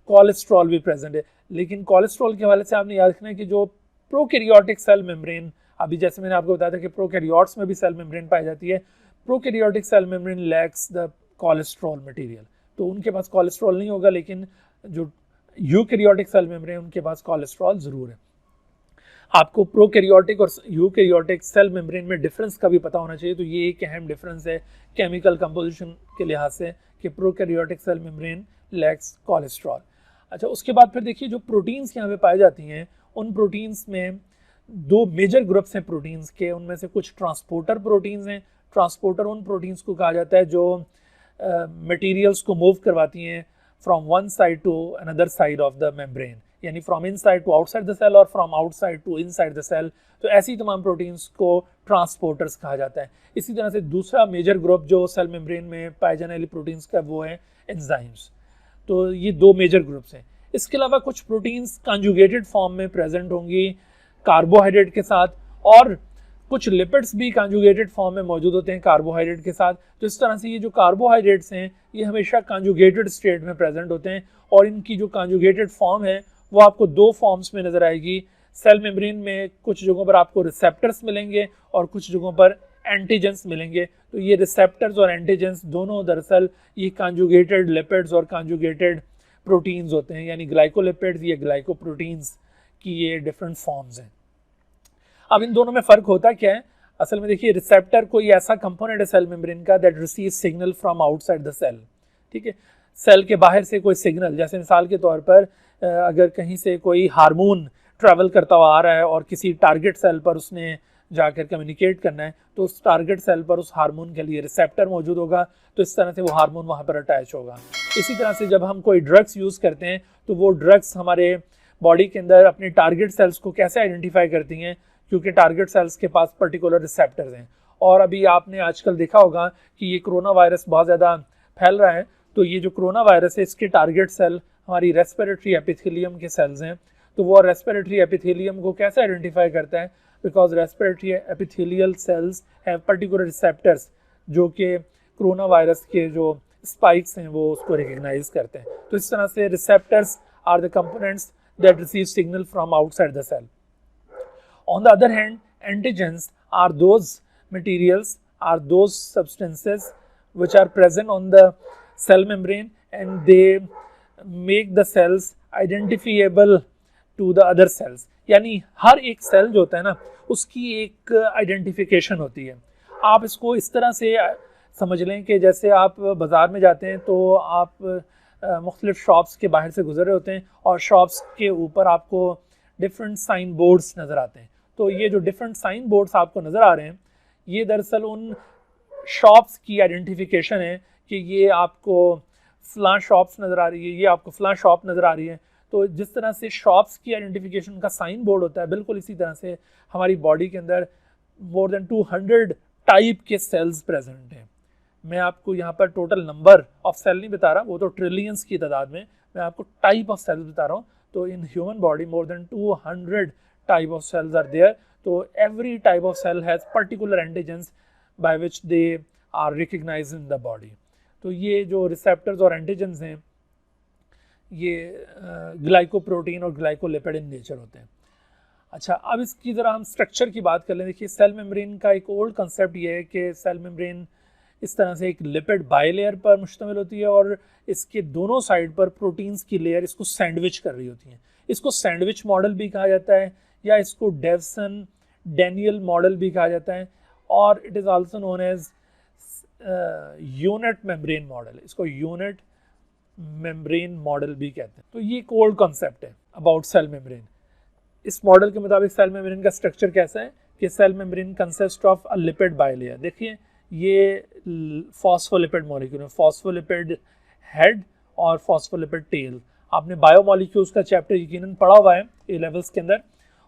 [SPEAKER 2] कोलेस्ट्रॉल भी प्रेजेंट है। लेकिन कोलेस्ट्रॉल के हवाले से आपने याद रखना है कि जो प्रोकैरियोटिक सेल मेम्ब्रेन, अभी जैसे मैंने आपको बताया था कि प्रोकैरियोट्स में भी सेल मेम्ब्रेन पाई जाती है, prokaryotic cell membrane lacks the cholesterol material, तो उनके पास कोलेस्ट्रॉल नहीं होगा, लेकिन जो यूकैरियोटिक सेल मेम्ब्रेन उनके पास कोलेस्ट्रॉल ज़रूर है। आपको प्रोकैरियोटिक और यूकैरियोटिक सेल मेम्ब्रेन में डिफरेंस का भी पता होना चाहिए, तो ये एक अहम डिफरेंस है केमिकल कंपोजिशन के लिहाज से कि prokaryotic cell membrane lacks cholesterol. अच्छा, उसके बाद फिर देखिए जो प्रोटीन्स यहाँ पे पाई जाती हैं, उन प्रोटीन्स में दो मेजर ग्रुप्स हैं प्रोटीन्स के। उनमें से कुछ ट्रांसपोर्टर प्रोटीन्स हैं। ट्रांसपोर्टर उन प्रोटीन्स को कहा जाता है जो मटेरियल्स को मूव करवाती हैं from one side to another side of the membrane, यानी from inside to outside the cell और from outside to inside the cell. तो ऐसी तमाम प्रोटीन्स को ट्रांसपोर्टर्स कहा जाता है। इसी तरह से दूसरा मेजर ग्रुप जो सेल मेम्ब्रेन में पाए जाने वाली प्रोटीन्स का वो है एंजाइम्स। तो ये दो मेजर ग्रुप्स हैं। इसके अलावा कुछ प्रोटीन्स कंजुगेटेड फॉर्म में प्रेजेंट होंगी कार्बोहाइड्रेट के साथ, और कुछ लिपिड्स भी कंजुगेटेड फॉर्म में मौजूद होते हैं कार्बोहाइड्रेट के साथ। तो इस तरह से ये जो कार्बोहाइड्रेट्स हैं ये हमेशा कंजुगेटेड स्टेट में प्रेजेंट होते हैं, और इनकी जो कंजुगेटेड फॉर्म है वो आपको दो फॉर्म्स में नजर आएगी। सेल मेम्ब्रेन में कुछ जगहों पर आपको रिसेप्टर्स मिलेंगे और कुछ जगहों पर एंटीजेंस मिलेंगे। तो ये रिसेप्टर्स और एंटीजेंस दोनों दरअसल ये कंजुगेटेड लिपिड्स और कंजुगेटेड प्रोटीन्स होते हैं, यानी ग्लाइकोलिपिड्स या ग्लाइकोप्रोटीन्स की ये डिफरेंट फॉर्म्स हैं। अब इन दोनों में फ़र्क होता क्या है? असल में देखिए, रिसेप्टर कोई ऐसा कंपोनेंट है सेल मेम्ब्रेन का that receive signal from outside the cell. ठीक है, सेल के बाहर से कोई सिग्नल, जैसे मिसाल के तौर पर अगर कहीं से कोई हार्मोन ट्रैवल करता हुआ आ रहा है और किसी टारगेट सेल पर उसने जाकर कम्युनिकेट करना है, तो उस टारगेट सेल पर उस हार्मोन के लिए रिसेप्टर मौजूद होगा, तो इस तरह से वो हार्मोन वहाँ पर अटैच होगा। इसी तरह से जब हम कोई ड्रग्स यूज़ करते हैं तो वो ड्रग्स हमारे बॉडी के अंदर अपने टारगेट सेल्स को कैसे आइडेंटिफाई करती हैं, क्योंकि टारगेट सेल्स के पास पर्टिकुलर रिसेप्टर्स हैं। और अभी आपने आजकल देखा होगा कि ये कोरोना वायरस बहुत ज़्यादा फैल रहा है, तो ये जो कोरोना वायरस है इसके टारगेट सेल हमारी रेस्पिरेटरी एपिथेलियम के सेल्स हैं। तो वो रेस्पिरेटरी एपिथेलियम को कैसे आइडेंटिफाई करता है, because respiratory epithelial cells have particular receptors जो कि कोरोना वायरस के जो स्पाइक्स हैं वो उसको रिकग्नाइज करते हैं। तो इस तरह से receptors are the components that receive signal from outside the cell. On the other hand, antigens are those materials, are those substances which are present on the cell membrane and they make the cells identifiable to the other cells। यानी हर एक सेल जो होता है ना उसकी एक आइडेंटिफिकेशन होती है। आप इसको इस तरह से समझ लें कि जैसे आप बाज़ार में जाते हैं तो आप मुख्तलिफ शॉप्स के बाहर से गुजर रहे होते हैं और शॉप्स के ऊपर आपको डिफरेंट साइन बोर्ड्स नज़र आते हैं। तो ये जो डिफरेंट साइन बोर्ड्स आपको नज़र आ रहे हैं ये दरअसल उन शॉप्स की आइडेंटिफिकेशन है कि ये आपको फ़लाँ शॉप्स नज़र आ रही है, ये आपको फ़लाँ शॉप नज़र आ रही है। तो जिस तरह से शॉप्स की आइडेंटिफिकेशन का साइन बोर्ड होता है, बिल्कुल इसी तरह से हमारी बॉडी के अंदर मोर देन 200 टाइप के सेल्स प्रेजेंट हैं। मैं आपको यहाँ पर टोटल नंबर ऑफ सेल नहीं बता रहा, वो तो ट्रिलियंस की तादाद में, मैं आपको टाइप ऑफ सेल्स बता रहा हूँ। तो in human body more than 200 type of cells are there। So every type of cell has particular antigens by which they are recognized in the body। तो ये जो receptors और antigens हैं ये ग्लाइकोप्रोटीन और ग्लाइकोलिपिड इन नेचर होते हैं। अच्छा, अब इसकी ज़रा हम स्ट्रक्चर की बात कर लें। देखिए सेल मेम्ब्रेन का एक ओल्ड कंसेप्ट ये है कि सेल मेम्ब्रेन इस तरह से एक लिपिड बाइलेयर पर मुश्तमिल होती है और इसके दोनों साइड पर प्रोटीन्स की लेयर इसको सैंडविच कर रही होती हैं। इसको सैंडविच मॉडल भी कहा जाता है या इसको डेवसन डैनियल मॉडल भी कहा जाता है और it is also known as unit membrane model. इसको यूनिट मेम्ब्रेन मॉडल भी कहते हैं। तो ये एक ओल्ड कॉन्सेप्ट है अबाउट सेल मेम्ब्रेन। इस मॉडल के मुताबिक सेल मेम्ब्रेन का स्ट्रक्चर कैसा है कि cell membrane consist of a lipid bilayer. देखिए ये फॉस्फोलिपिड मॉलिक्यूल है, फॉस्फोलिपिड हेड और फॉस्फोलिपिड टेल। आपने बायोमॉलिक्यूल्स का चैप्टर यकीनन पढ़ा हुआ है ए लेवल्स के अंदर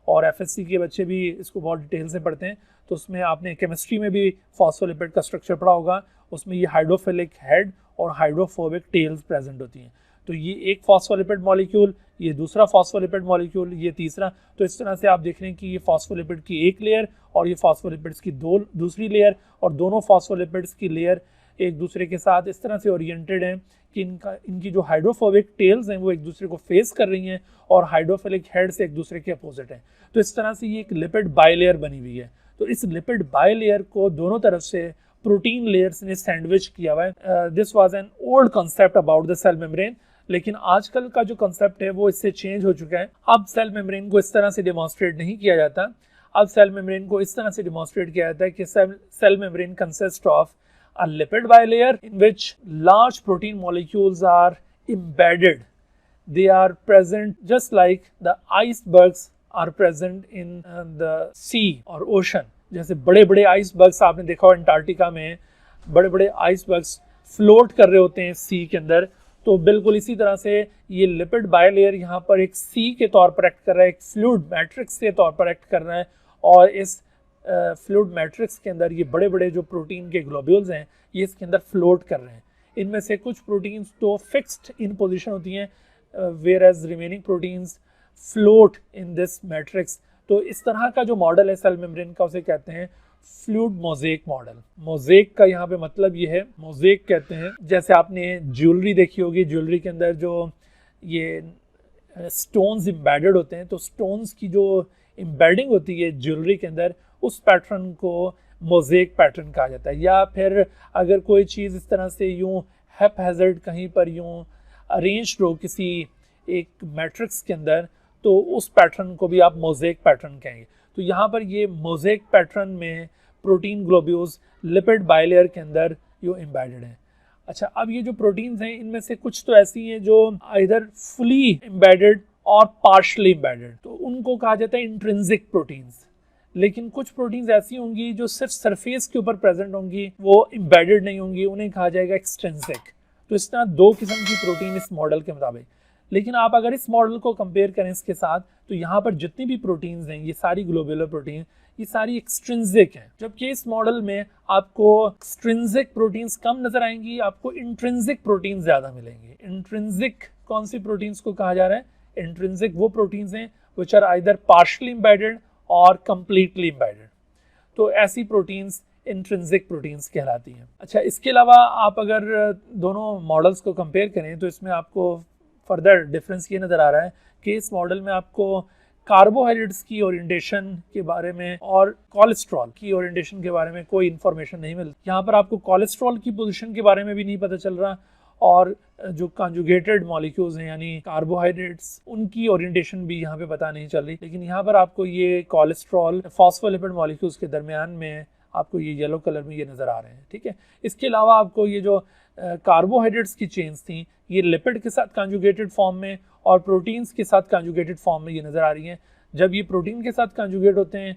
[SPEAKER 2] और एफएससी के बच्चे भी इसको बहुत डिटेल से पढ़ते हैं। तो उसमें आपने केमिस्ट्री में भी फॉस्फोलिपिड का स्ट्रक्चर पढ़ा होगा, उसमें ये हाइड्रोफिलिक हेड और हाइड्रोफोबिक टेल्स प्रेजेंट होती हैं। तो ये एक फॉस्फोलिपिड मॉलिक्यूल, ये दूसरा फॉस्फोलिपिड मॉलिक्यूल, ये तीसरा। तो इस तरह से आप देख रहे हैं कि ये फॉस्फोलिपिड की एक लेयर और ये फॉस्फोलिपिड्स की दूसरी लेयर और दोनों फॉस्फोलिपिड्स की लेयर एक दूसरे के साथ इस तरह से ओरिएंटेड हैं कि इनकी जो हाइड्रोफोबिक टेल्स हैं वो एक दूसरे को फेस कर रही हैं और हाइड्रोफिलिक हेड से एक दूसरे के अपोजिट हैं। तो इस तरह से ये एक लिपिड बाइलेयर बनी हुई है। तो इस लिपिड बाइलेयर को दोनों तरफ से प्रोटीन लेयर्स ने सैंडविच किया हुआ है। This was an old concept about the cell membrane, लेकिन आजकल का जो कॉन्सेप्ट है वो इससे चेंज हो चुका है। अब सेल मेम्ब्रेन को इस तरह से डिमॉन्स्ट्रेट नहीं किया जाता, अब सेल मेम्ब्रेन को इस तरह से डिमॉन्स्ट्रेट किया जाता है कि cell membrane consist of a lipid bilayer in which large protein molecules are embedded. They are present just like the icebergs are present in the sea or ocean। जैसे बड़े बड़े आइसबर्ग्स आपने देखा हो अंटार्कटिका में, बड़े बड़े आइसबर्ग्स फ्लोट कर रहे होते हैं सी के अंदर। तो बिल्कुल इसी तरह से ये लिपिड बाइलेयर यहाँ पर एक सी के तौर पर एक्ट कर रहा है, एक फ्लूइड मैट्रिक्स के तौर पर एक्ट कर रहा है और इस फ्लूइड मैट्रिक्स के अंदर ये बड़े बड़े जो प्रोटीन के ग्लोब्यूल्स हैं ये इसके अंदर फ्लोट कर रहे हैं। इनमें से कुछ प्रोटीन्स तो फिक्स्ड इन पोजीशन होती हैं whereas remaining proteins float in this matrix. तो इस तरह का जो मॉडल है सेल मेम्ब्रेन का उसे कहते हैं फ्लूइड मोज़ेक मॉडल। मोज़ेक का यहाँ पे मतलब ये है, मोज़ेक कहते हैं जैसे आपने ज्वेलरी देखी होगी, ज्वेलरी के अंदर जो ये स्टोन्स एम्बेडेड होते हैं, तो स्टोन्स की जो एम्बेडिंग होती है ज्वेलरी के अंदर उस पैटर्न को मोज़ेक पैटर्न कहा जाता है। या फिर अगर कोई चीज़ इस तरह से यूं हैपहैज़र्ड कहीं पर यूं अरेंज्ड हो किसी एक मैट्रिक्स के अंदर, तो उस पैटर्न को भी आप मोज़ेक पैटर्न कहेंगे। तो यहाँ पर ये मोज़ेक पैटर्न में प्रोटीन ग्लोब्यूल्स लिपिड बाइलेयर के अंदर यूं एम्बेडेड हैं। अच्छा, अब ये जो प्रोटीन्स हैं इनमें से कुछ तो ऐसी हैं जो आइदर फुली एम्बेडेड और पार्शली एम्बेडेड, तो उनको कहा जाता है इंट्रिंसिक प्रोटीन्स। लेकिन कुछ प्रोटीन्स ऐसी होंगी जो सिर्फ सरफेस के ऊपर प्रेजेंट होंगी, वो एम्बेडेड नहीं होंगी, उन्हें कहा जाएगा एक्सट्रिंसिक। तो इस तरह दो किस्म की प्रोटीन इस मॉडल के मुताबिक। लेकिन आप अगर इस मॉडल को कंपेयर करें इसके साथ, तो यहाँ पर जितनी भी प्रोटीन्स हैं ये सारी ग्लोब्यूलर प्रोटीन, ये सारी एक्सट्रिंसिक हैं, जबकि इस मॉडल में आपको एक्सट्रिंसिक प्रोटीन्स कम नजर आएंगी, आपको इंट्रिंसिक प्रोटीन ज्यादा मिलेंगी। इंट्रिंसिक कौन सी प्रोटीन्स को कहा जा रहा है? इंट्रिंसिक वो प्रोटीन्स हैं which are either partially embedded और कंप्लीटली एम्बेडेड। तो ऐसी प्रोटीन्स इंट्रिंसिक प्रोटीन्स कहलाती हैं। अच्छा, इसके अलावा आप अगर दोनों मॉडल्स को कंपेयर करें तो इसमें आपको फर्दर डिफरेंस ये नज़र आ रहा है कि इस मॉडल में आपको कार्बोहाइड्रेट्स की ओरिएंटेशन के बारे में और कोलेस्ट्रॉल की ओरिएंटेशन के बारे में कोई इन्फॉर्मेशन नहीं मिलती। यहाँ पर आपको कोलेस्ट्रॉल की पोजीशन के बारे में भी नहीं पता चल रहा, और जो कॉन्जुगेटेड मॉलिक्यूल्स हैं यानी कार्बोहाइड्रेट्स, उनकी ओरिएंटेशन भी यहाँ पे पता नहीं चल रही। लेकिन यहाँ पर आपको ये कोलेस्ट्रॉल फॉस्फोलिपिड मॉलिक्यूल्स के दरमियान में आपको ये येलो कलर में ये नज़र आ रहे हैं, ठीक है। इसके अलावा आपको ये जो कार्बोहाइड्रेट्स की चेन्स थी ये लिपिड के साथ कॉन्जुगेटेड फॉर्म में और प्रोटीन्स के साथ कॉन्जुगेटेड फॉर्म में ये नज़र आ रही हैं। जब ये प्रोटीन के साथ कॉन्जुगेट होते हैं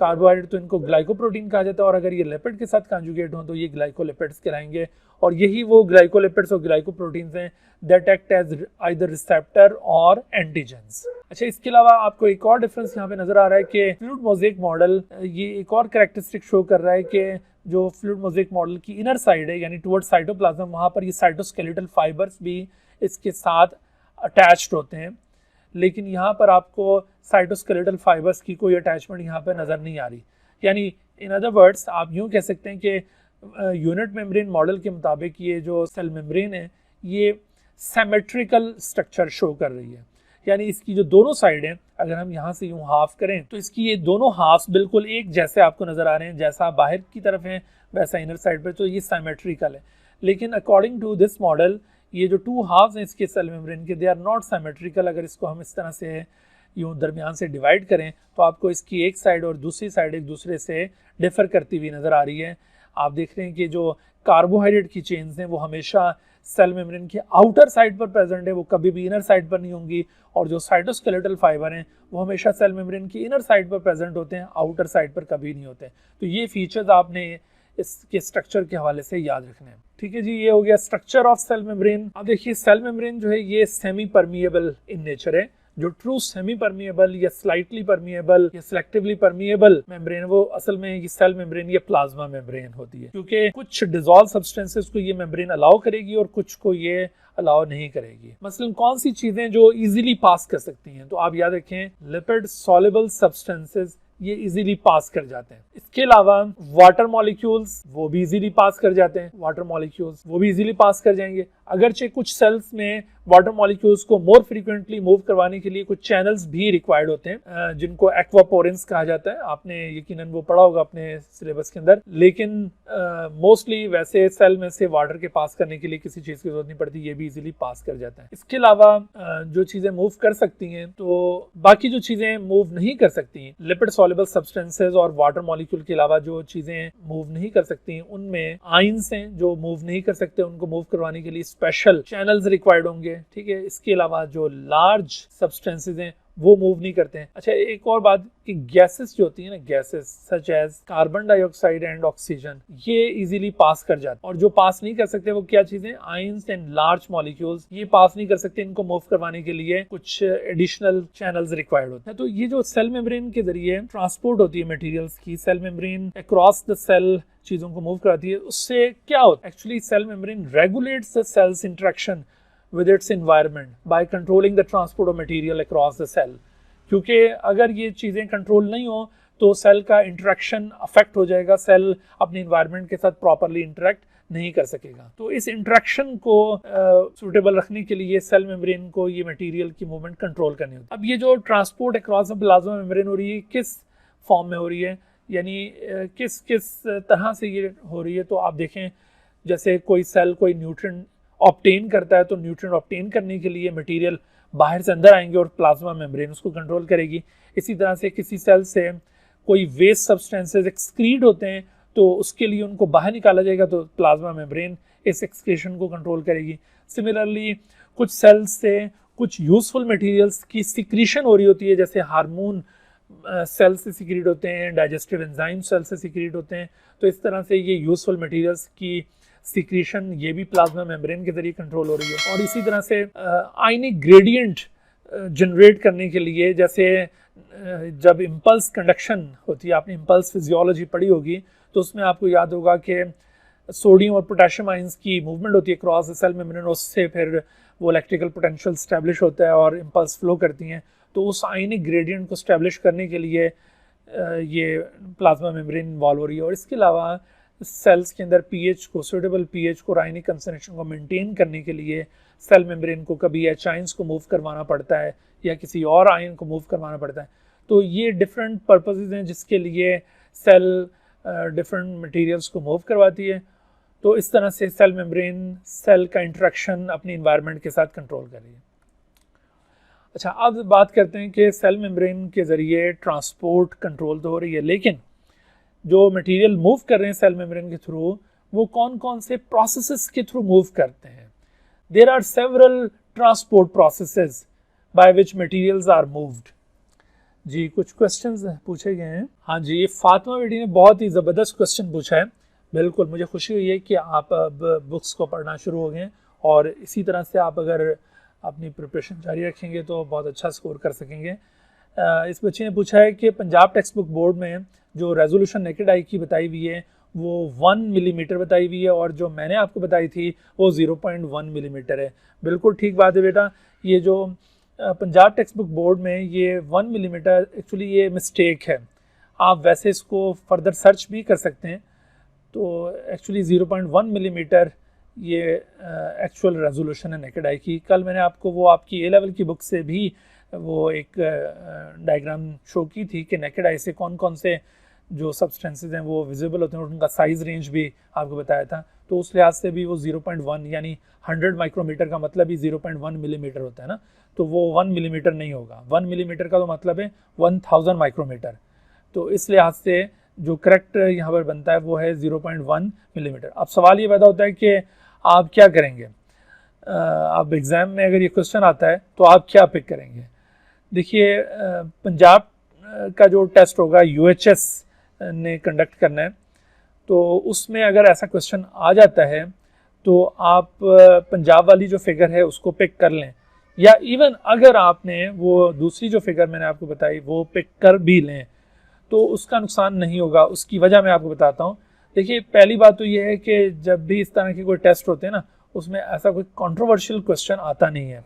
[SPEAKER 2] कार्बोहाइड्रेट तो इनको ग्लाइकोप्रोटीन कहा जाता है, और अगर ये लिपिड के साथ कॉन्जुगेट हों तो ये ग्लाइकोलिपिड्स कहलाएंगे। और यही वो ग्लाइकोलिपिड्स और ग्लाइकोप्रोटीन्स हैं that act as either receptor और एंटीजेंस। अच्छा, इसके अलावा आपको एक और डिफरेंस यहाँ पे नजर आ रहा है कि फ्लूइड मोज़ेक मॉडल ये एक और कैरेक्टरिस्टिक शो कर रहा है कि जो फ्लूइड मोज़ेक मॉडल की इनर साइड है यानी टुवर्ड्स साइटोप्लाज्म, वहाँ पर ये साइटोस्केलेटल फाइबर्स भी इसके साथ अटैच्ड होते हैं, लेकिन यहाँ पर आपको साइटोस्केलेटल फाइबर्स की कोई अटैचमेंट यहाँ पर नज़र नहीं आ रही। यानी इन अदर वर्ड्स आप यूँ कह सकते हैं कि यूनिट मेम्ब्रेन मॉडल के मुताबिक ये जो सेल मेम्ब्रेन है ये सिमेट्रिकल स्ट्रक्चर शो कर रही है, यानी इसकी जो दोनों साइड हैं अगर हम यहाँ से यूँ हाफ करें तो इसकी ये दोनों हाफ्स बिल्कुल एक जैसे आपको नज़र आ रहे हैं, जैसा बाहर की तरफ है वैसा इनर साइड पर, तो ये सिमेट्रिकल है। लेकिन अकॉर्डिंग टू दिस मॉडल ये जो टू हाफ्स हैं इसके सेल मेम्ब्रेन के, दे आर नॉट सिमेट्रिकल। अगर इसको हम इस तरह से यूँ दरमियान से डिवाइड करें तो आपको इसकी एक साइड और दूसरी साइड एक दूसरे से डिफर करती हुई नज़र आ रही है। आप देख रहे हैं कि जो कार्बोहाइड्रेट की चेन्स हैं वो हमेशा सेल मेम्ब्रेन के आउटर साइड पर प्रेजेंट है, वो कभी भी इनर साइड पर नहीं होंगी, और जो साइटोस्केलेटल फाइबर हैं वो हमेशा सेल मेम्ब्रेन की इनर साइड पर प्रेजेंट होते हैं, आउटर साइड पर कभी नहीं होते। तो ये फीचर्स आपने इसके स्ट्रक्चर के हवाले से याद रखने हैं, ठीक है जी। ये हो गया स्ट्रक्चर ऑफ सेल मेम्ब्रेन। अब देखिए सेल मेम्ब्रेन जो है ये सेमी परमिएबल इन नेचर है। जो ट्रू सेमी परमिएबल या स्लाइटली परमिएबल या सिलेक्टिवली परमिएबल मेम्ब्रेन वो असल में ये सेल मेम्ब्रेन या प्लाज्मा मेम्ब्रेन होती है, क्योंकि कुछ डिसॉल्व सब्सटेंसेस को ये मेम्ब्रेन अलाउ करेगी और कुछ को ये अलाउ नहीं करेगी। मसलन कौन सी चीजें जो इजीली पास कर सकती हैं, तो आप याद रखें लिपिड सॉल्युबल सब्सटेंसेस ये इजीली पास कर जाते हैं। इसके अलावा वाटर मॉलिक्यूल्स वो भी इजीली पास कर जाते हैं, वाटर मॉलिक्यूल्स वो भी इजीली पास कर जाएंगे। अगरचे कुछ सेल्स में वाटर मॉलिक्यूल्स को मोर फ्रीक्वेंटली मूव करवाने के लिए कुछ चैनल्स भी रिक्वायर्ड होते हैं जिनको एक्वापोरेंस कहा जाता है। आपने यकीनन वो पढ़ा होगा अपने सिलेबस के अंदर, लेकिन मोस्टली वैसे सेल में से वाटर के पास करने के लिए किसी चीज़ की जरूरत नहीं पड़ती, ये भी इजीली पास कर जाता है। इसके अलावा जो चीज़ें मूव कर सकती हैं तो बाकी जो चीज़ें मूव नहीं कर सकती, लिपिड सॉल्युबल सब्सटेंसेज और वाटर मॉलिक्यूल के अलावा जो चीज़ें मूव नहीं कर सकती उनमें आयंस हैं जो मूव नहीं कर सकते, उनको मूव करवाने के लिए स्पेशल चैनल्स रिक्वायर्ड होंगे, ठीक है। इसके अलावा जो लार्ज सब्सटेंसेस हैं वो मूव नहीं करते हैं। अच्छा, एक और बात कि गैसेस जो होती है ना, gases such as carbon dioxide and oxygen, ये इजीली पास कर जाते हैं, और जो पास नहीं कर सकते वो क्या चीजें, आयंस एंड लार्ज मॉलिक्यूल्स, ये पास नहीं कर सकते। इनको मूव करवाने के लिए कुछ एडिशनल चैनल्स रिक्वायर्ड होते हैं। तो ये जो सेल मेम्ब्रेन के जरिए ट्रांसपोर्ट होती है मटेरियल्स की, cell membrane across the cell चीजों को मूव कराती है, उससे क्या होता है actually cell membrane regulates the cell's interaction with its environment by controlling the transport of material across the cell। क्योंकि अगर ये चीज़ें कंट्रोल नहीं हो तो सेल का इंटरेक्शन अफेक्ट हो जाएगा, सेल अपने इन्वायरमेंट के साथ प्रॉपरली इंटरेक्ट नहीं कर सकेगा। तो इस इंटरेक्शन को सूटेबल रखने के लिए सेल मेम्ब्रेन को ये मटेरियल की मूवमेंट कंट्रोल करनी होती है। अब ये जो transport across the plasma membrane हो रही है किस फॉर्म में हो रही है, यानी किस किस तरह से ये हो रही है, तो आप देखें जैसे कोई सेल कोई न्यूट्रिएंट ऑब्टेन करता है तो न्यूट्रिएंट ऑब्टेन करने के लिए मटेरियल बाहर से अंदर आएंगे और प्लाज्मा मेम्ब्रेन उसको कंट्रोल करेगी। इसी तरह से किसी सेल से कोई वेस्ट सब्सटेंसेस एक्सक्रीट होते हैं तो उसके लिए उनको बाहर निकाला जाएगा तो प्लाज्मा मेम्ब्रेन इस एक्सक्रीशन को कंट्रोल करेगी। सिमिलरली कुछ सेल्स से कुछ यूजफुल मटेरियल्स की सिक्रीशन हो रही होती है, जैसे हार्मोन सेल से सिक्रीट होते हैं, डाइजेस्टिव एंजाइम सेल से सिक्रीट होते हैं, तो इस तरह से ये यूजफुल मटेरियल्स की सिक्रीशन ये भी प्लाज्मा मेम्ब्रेन के जरिए कंट्रोल हो रही है। और इसी तरह से आयनिक ग्रेडियंट जनरेट करने के लिए, जैसे जब इम्पल्स कंडक्शन होती है, आपने इम्पल्स फिजियोलॉजी पढ़ी होगी, तो उसमें आपको याद होगा कि सोडियम और पोटेशियम आयंस की मूवमेंट होती है क्रॉस द सेल मेम्ब्रेन, उससे फिर वो इलेक्ट्रिकल पोटेंशियल स्टैब्लिश होता है और इम्पल्स फ्लो करती हैं। तो उस आयनिक ग्रेडियंट को स्टैब्लिश करने के लिए ये प्लाज्मा मेम्ब्रेन इन्वॉल्व हो रही है। और इसके अलावा सेल्स के अंदर पीएच को, सूटेबल पीएच को, आयनिक कंसंट्रेशन को मेंटेन करने के लिए सेल मेम्ब्रेन को कभी एच आयंस को मूव करवाना पड़ता है या किसी और आयन को मूव करवाना पड़ता है। तो ये डिफरेंट पर्पसेस हैं जिसके लिए सेल डिफरेंट मटेरियल्स को मूव करवाती है। तो इस तरह से सेल मेम्ब्रेन सेल का इंटरेक्शन अपनी इन्वायरमेंट के साथ कंट्रोल कर रही है। अच्छा, अब बात करते हैं कि सेल मेम्ब्रेन के ज़रिए ट्रांसपोर्ट कंट्रोल तो हो रही है, लेकिन जो मटेरियल मूव कर रहे हैं सेल मेम्ब्रेन के थ्रू, वो कौन कौन से प्रोसेसेस के थ्रू मूव करते हैं। There are several transport processes by which materials are moved. जी, कुछ क्वेश्चंस पूछे गए हैं। हाँ जी, ये फातिमा बेटी ने बहुत ही ज़बरदस्त क्वेश्चन पूछा है। बिल्कुल, मुझे खुशी हुई है कि आप अब बुक्स को पढ़ना शुरू हो गए, और इसी तरह से आप अगर अपनी प्रिपरेशन जारी रखेंगे तो बहुत अच्छा स्कोर कर सकेंगे। इस बच्चे ने पूछा है कि पंजाब टेक्स्ट बुक बोर्ड में जो रेजोल्यूशन नेकेड आई की बताई हुई है वो 1 मिलीमीटर बताई हुई है, और जो मैंने आपको बताई थी वो 0.1 मिलीमीटर है। बिल्कुल ठीक बात है बेटा, ये जो पंजाब टेक्स्ट बुक बोर्ड में ये 1 मिलीमीटर, एक्चुअली ये मिस्टेक है। आप वैसे इसको फर्दर सर्च भी कर सकते हैं। तो एक्चुअली 0.1 मिलीमीटर ये एक्चुअल रेजोल्यूशन है नेकेड आई की। कल मैंने आपको वो आपकी ए लेवल की बुक से भी वो एक डायग्राम शो की थी कि नेकेड आई से कौन कौन से जो सब्सटेंसेस हैं वो विजिबल होते हैं, और उनका साइज रेंज भी आपको बताया था। तो उस लिहाज से भी वो 0.1 यानी 100 माइक्रोमीटर का मतलब ही 0.1 मिलीमीटर होता है ना, तो वो 1 मिलीमीटर नहीं होगा। 1 मिलीमीटर का तो मतलब है 1000 माइक्रोमीटर। तो इस लिहाज से जो करेक्ट यहाँ पर बनता है वो है 0.1 मिलीमीटर। अब सवाल ये पैदा होता है कि आप क्या करेंगे। अब एग्ज़ाम में अगर ये क्वेश्चन आता है तो आप क्या पिक करेंगे। देखिए, पंजाब का जो टेस्ट होगा UHS ने कंडक्ट करना है, तो उसमें अगर ऐसा क्वेश्चन आ जाता है तो आप पंजाब वाली जो फिगर है उसको पिक कर लें, या इवन अगर आपने वो दूसरी जो फिगर मैंने आपको बताई वो पिक कर भी लें तो उसका नुकसान नहीं होगा। उसकी वजह मैं आपको बताता हूँ। देखिए, पहली बात तो ये है कि जब भी इस तरह के कोई टेस्ट होते हैं ना, उसमें ऐसा कोई कंट्रोवर्शियल क्वेश्चन आता नहीं है।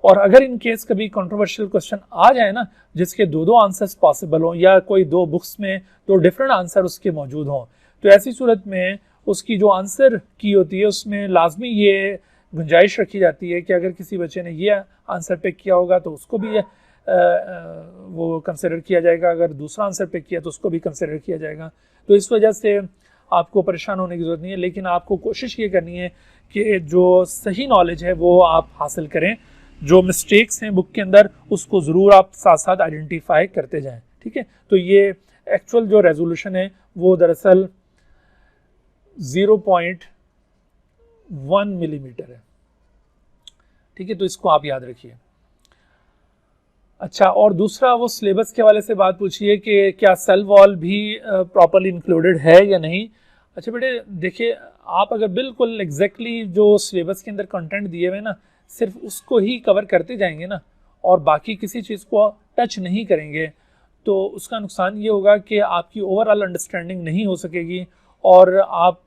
[SPEAKER 2] और अगर इन केस कभी कंट्रोवर्शियल क्वेश्चन आ जाए ना, जिसके दो आंसर्स पॉसिबल हों, या कोई दो बुक्स में दो डिफरेंट आंसर उसके मौजूद हों, तो ऐसी सूरत में उसकी जो आंसर की होती है उसमें लाजमी ये गुंजाइश रखी जाती है कि अगर किसी बच्चे ने ये आंसर पिक किया होगा तो उसको भी वो कंसिडर किया जाएगा, अगर दूसरा आंसर पिक किया तो उसको भी कंसिडर किया जाएगा। तो इस वजह से आपको परेशान होने की ज़रूरत नहीं है, लेकिन आपको कोशिश ये करनी है कि जो सही नॉलेज है वो आप हासिल करें। जो मिस्टेक्स हैं बुक के अंदर उसको ज़रूर आप साथ साथ आइडेंटिफाई करते जाएं, ठीक है। तो ये एक्चुअल जो रेजोल्यूशन है वो दरअसल 0.1 मिलीमीटर है, ठीक है। तो इसको आप याद रखिए। अच्छा, और दूसरा वो सिलेबस के हवाले से बात पूछिए कि क्या सेल वॉल भी प्रॉपर्ली इंक्लूडेड है या नहीं। अच्छा बेटे, देखिए, आप अगर बिल्कुल एग्जैक्टली जो सिलेबस के अंदर कंटेंट दिए हुए ना सिर्फ उसको ही कवर करते जाएंगे ना, और बाकी किसी चीज़ को टच नहीं करेंगे, तो उसका नुकसान ये होगा कि आपकी ओवरऑल अंडरस्टैंडिंग नहीं हो सकेगी, और आप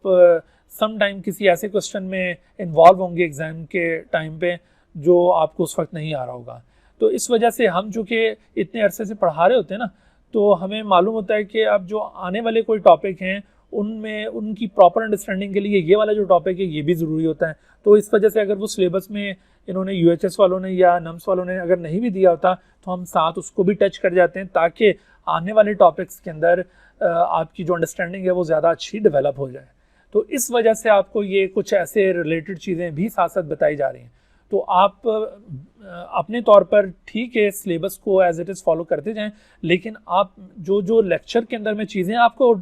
[SPEAKER 2] सम टाइम किसी ऐसे क्वेश्चन में इन्वॉल्व होंगे एग्ज़ाम के टाइम पे जो आपको उस वक्त नहीं आ रहा होगा। तो इस वजह से हम चूँकि इतने अरसे से पढ़ा रहे होते हैं ना, तो हमें मालूम होता है कि अब जो आने वाले कोई टॉपिक हैं उनमें उनकी प्रॉपर अंडरस्टैंडिंग के लिए ये वाला जो टॉपिक है ये भी ज़रूरी होता है। तो इस वजह से अगर वो सिलेबस में इन्होंने UHS वालों ने या नम्स वालों ने अगर नहीं भी दिया होता तो हम साथ उसको भी टच कर जाते हैं, ताकि आने वाले टॉपिक्स के अंदर आपकी जो अंडरस्टैंडिंग है वो ज़्यादा अच्छी डेवलप हो जाए। तो इस वजह से आपको ये कुछ ऐसे रिलेटेड चीज़ें भी साथ साथ बताई जा रही हैं। तो आप अपने तौर पर ठीक है सिलेबस को एज इट इज़ फॉलो करते जाएं, लेकिन आप जो लेक्चर के अंदर में चीज़ें आपको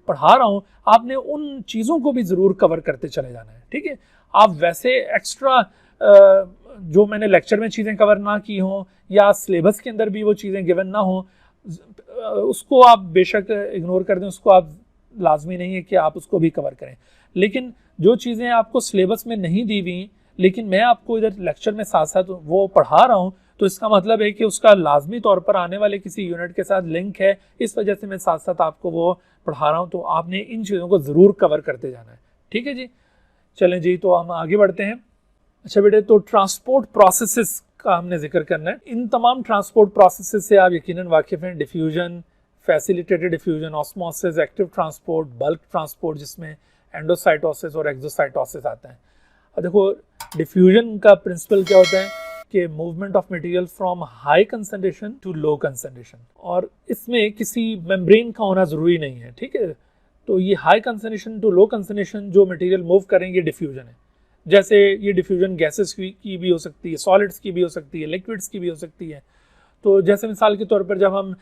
[SPEAKER 2] पढ़ा रहा हूँ आपने उन चीज़ों को भी ज़रूर कवर करते चले जाना है, ठीक है। आप वैसे एक्स्ट्रा जो मैंने लेक्चर में चीज़ें कवर ना की हों या सिलेबस के अंदर भी वो चीज़ें गिवन ना हों, उसको आप बेशक इग्नोर कर दें, उसको आप लाजमी नहीं है कि आप उसको भी कवर करें। लेकिन जो चीज़ें आपको सिलेबस में नहीं दी हुई लेकिन मैं आपको इधर लेक्चर में साथ साथ वो पढ़ा रहा हूँ, तो इसका मतलब है कि उसका लाजमी तौर पर आने वाले किसी यूनिट के साथ लिंक है, इस वजह से मैं साथ साथ आपको वो पढ़ा रहा हूँ। तो आपने इन चीज़ों को ज़रूर कवर करते जाना है, ठीक है जी। चलें जी, तो हम आगे बढ़ते हैं। अच्छा बेटे, तो ट्रांसपोर्ट प्रोसेसेस का हमने जिक्र करना है। इन तमाम ट्रांसपोर्ट प्रोसेसेस से आप यकीनन वाकिफ़ हैं। Diffusion, facilitated diffusion, osmosis, active transport, bulk transport जिसमें एंडोसाइटोसिस और एक्सोसाइटोसिस आता है। और देखो डिफ्यूजन का प्रिंसिपल क्या होता है कि movement of material from high concentration to low concentration, और इसमें किसी मेम्ब्रेन का होना ज़रूरी नहीं है, ठीक है। तो ये high concentration to low concentration जो मटेरियल मूव करेंगे डिफ्यूजन है। जैसे ये डिफ्यूजन गैसेस की भी हो सकती है, सॉलिड्स की भी हो सकती है, लिक्विड्स की भी हो सकती है। तो जैसे मिसाल के तौर पर जब हम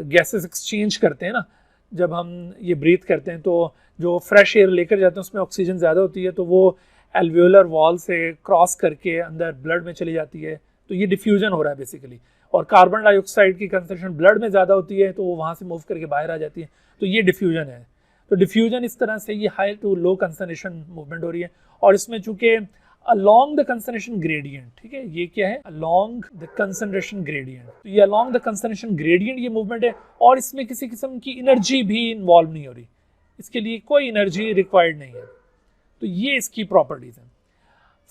[SPEAKER 2] गैसेस एक्सचेंज करते हैं ना, जब हम ये ब्रीथ करते हैं तो जो फ्रेश एयर लेकर जाते हैं उसमें ऑक्सीजन ज़्यादा होती है, तो वो एल्वियोलर वॉल से क्रॉस करके अंदर ब्लड में चली जाती है, तो ये डिफ्यूजन हो रहा है बेसिकली। और कार्बन डाइऑक्साइड की कंसंट्रेशन ब्लड में ज़्यादा होती है तो वो वहाँ से मूव करके बाहर आ जाती है, तो ये डिफ्यूजन है। तो डिफ्यूजन इस तरह से ये high to low concentration movement हो रही है। और इसमें चूंकि along the concentration gradient, ठीक है, ये क्या है, along the concentration gradient, तो ये along the concentration gradient ये मूवमेंट है, और इसमें किसी किस्म की एनर्जी भी इन्वॉल्व नहीं हो रही, इसके लिए कोई एनर्जी रिक्वायर्ड नहीं है। तो ये इसकी प्रॉपर्टीज हैं।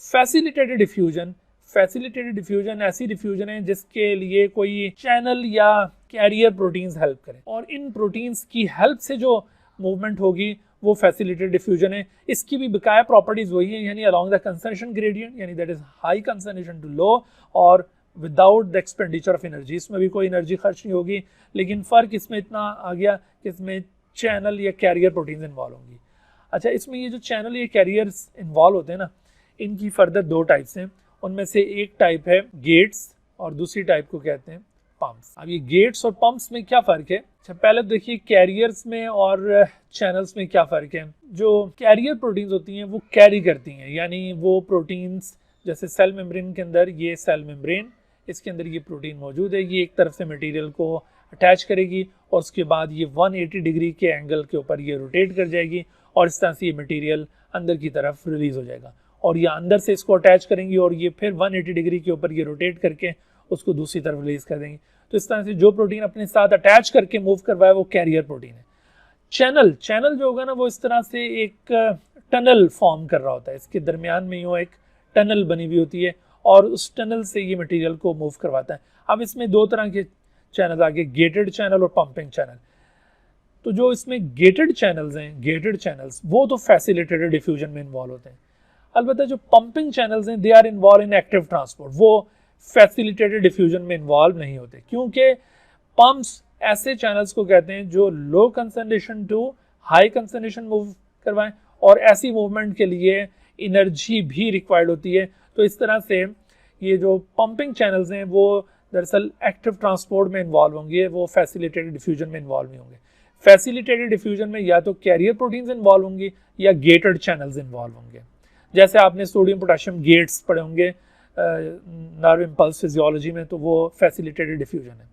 [SPEAKER 2] फैसिलिटेटेड डिफ्यूजन, फैसिलिटेटेड डिफ्यूजन ऐसी डिफ्यूजन है जिसके लिए कोई चैनल या कैरियर प्रोटीन्स हेल्प करें, और इन प्रोटीन्स की हेल्प से जो मूवमेंट होगी वो फैसिलिटेटेड डिफ्यूजन है। इसकी भी बकाया प्रॉपर्टीज वही है, यानी अलोंग द कंसंट्रेशन ग्रेडियंट, यानी that is high concentration to low, और without the expenditure of energy, इसमें भी कोई एनर्जी खर्च नहीं होगी। लेकिन फ़र्क इसमें इतना आ गया कि इसमें चैनल या कैरियर प्रोटीन्स इन्वॉल्व होंगी। अच्छा, इसमें ये जो चैनल या कैरियर्स इन्वॉल्व होते हैं ना, इनकी फर्दर दो टाइप्स हैं। उनमें से एक टाइप है गेट्स और दूसरी टाइप को कहते हैं पंप्स। अब ये गेट्स और पंप्स में क्या फ़र्क है? अच्छा, पहले देखिए कैरियर्स में और चैनल्स में क्या फ़र्क है। जो कैरियर प्रोटीन्स होती हैं वो कैरी करती हैं, यानी वो प्रोटीन्स जैसे सेल मेम्ब्रेन के अंदर, ये सेल मेम्ब्रेन, इसके अंदर ये प्रोटीन मौजूद है, ये एक तरफ से मटेरियल को अटैच करेगी और उसके बाद ये 180 डिग्री के एंगल के ऊपर ये रोटेट कर जाएगी और इस तरह से ये मटेरियल अंदर की तरफ रिलीज़ हो जाएगा, और ये अंदर से इसको अटैच करेंगी और ये फिर 180 डिग्री के ऊपर ये रोटेट करके उसको दूसरी तरफ रिलीज़ कर देंगी। तो इस तरह से जो प्रोटीन अपने साथ अटैच करके मूव करवाए वो कैरियर प्रोटीन है। चैनल जो होगा ना, वो इस तरह से एक टनल फॉर्म कर रहा होता है, इसके दरमियान में यूँ एक टनल बनी हुई होती है और उस टनल से ये मटेरियल को मूव करवाता है। अब इसमें दो तरह के चैनल आगे, गेटेड चैनल और पंपिंग चैनल। तो जो इसमें गेटेड चैनल्स हैं, गेटेड चैनल्स वो तो फैसिलिटेटेड डिफ्यूजन में इन्वॉल्व होते हैं। अलबत्ता जो पंपिंग चैनल्स हैं they are involve in active transport, वो फैसिलिटेटेड डिफ्यूजन में इन्वॉल्व नहीं होते, क्योंकि पंप्स ऐसे चैनल्स को कहते हैं जो low concentration to high concentration move करवाएं, और ऐसी मूवमेंट के लिए एनर्जी भी रिक्वायर्ड होती है। तो इस तरह से ये जो पंपिंग चैनल्स हैं वो दरअसल एक्टिव ट्रांसपोर्ट में इन्वॉल्व होंगे, वो फैसिलिटेटेड डिफ्यूजन में इन्वॉल्व नहीं होंगे। फैसिलिटेटेड डिफ्यूजन में या तो कैरियर प्रोटीन्स इन्वॉल्व होंगे या गेटेड चैनल्स इन्वॉल्व होंगे। जैसे आपने सोडियम पोटेशियम गेट्स पढ़े होंगे नर्व इम्पल्स फिजियोलॉजी में, तो वो फैसिलिटेटेड डिफ्यूजन है।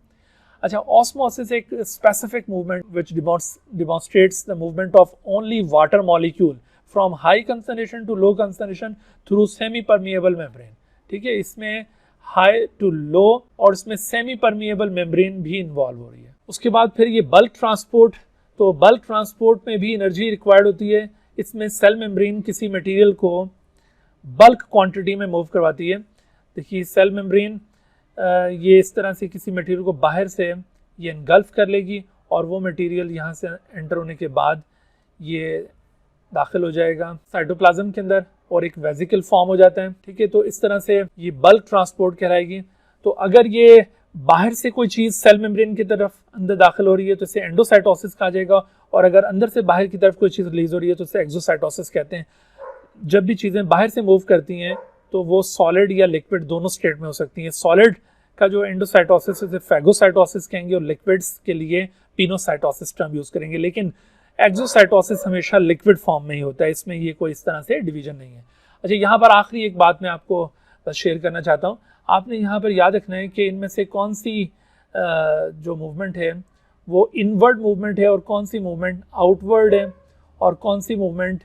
[SPEAKER 2] अच्छा, ऑस्मोसिस एक specific movement which demonstrates the movement of only water molecule from high concentration to low concentration through semi permeable membrane. ठीक है, इसमें हाई टू लो और इसमें सेमी परमिएबल मेम्ब्रेन भी इन्वॉल्व हो रही है। उसके बाद फिर ये बल्क ट्रांसपोर्ट, तो बल्क ट्रांसपोर्ट में भी एनर्जी रिक्वायर्ड होती है। इसमें सेल मेम्ब्रेन किसी मटेरियल को बल्क क्वांटिटी में मूव करवाती है। देखिए सेल मेम्ब्रेन ये इस तरह से किसी मटेरियल को बाहर से ये एनगल्फ कर लेगी और वो मटेरियल यहाँ से एंटर होने के बाद ये दाखिल हो जाएगा साइटोप्लाज्म के अंदर और एक वेसिकल फॉर्म हो जाता है। ठीक है, तो इस तरह से ये बल्क ट्रांसपोर्ट कहलाएगी। तो अगर ये बाहर से कोई चीज़ सेल मेम्ब्रेन की तरफ अंदर दाखिल हो रही है तो इसे एंडोसाइटोसिस कहा जाएगा, और अगर अंदर से बाहर की तरफ कोई चीज़ रिलीज हो रही है तो इसे एक्सोसाइटोसिस कहते हैं। जब भी चीज़ें बाहर से मूव करती हैं तो वो सॉलिड या लिक्विड दोनों स्टेट में हो सकती हैं। सॉलिड का जो एंडोसाइटोसिस है फैगोसाइटोसिस कहेंगे, और लिक्विड्स के लिए पिनोसाइटोसिस टर्म यूज़ करेंगे। लेकिन एक्सोसाइटोसिस हमेशा लिक्विड फॉर्म में ही होता है, इसमें ये कोई इस तरह से डिवीजन नहीं है। अच्छा, यहाँ पर आखिरी एक बात मैं आपको शेयर करना चाहता हूँ। आपने यहाँ पर याद रखना है कि इनमें से कौन सी जो मूवमेंट है वो इनवर्ड मूवमेंट है और कौन सी मूवमेंट आउटवर्ड है और कौन सी मूवमेंट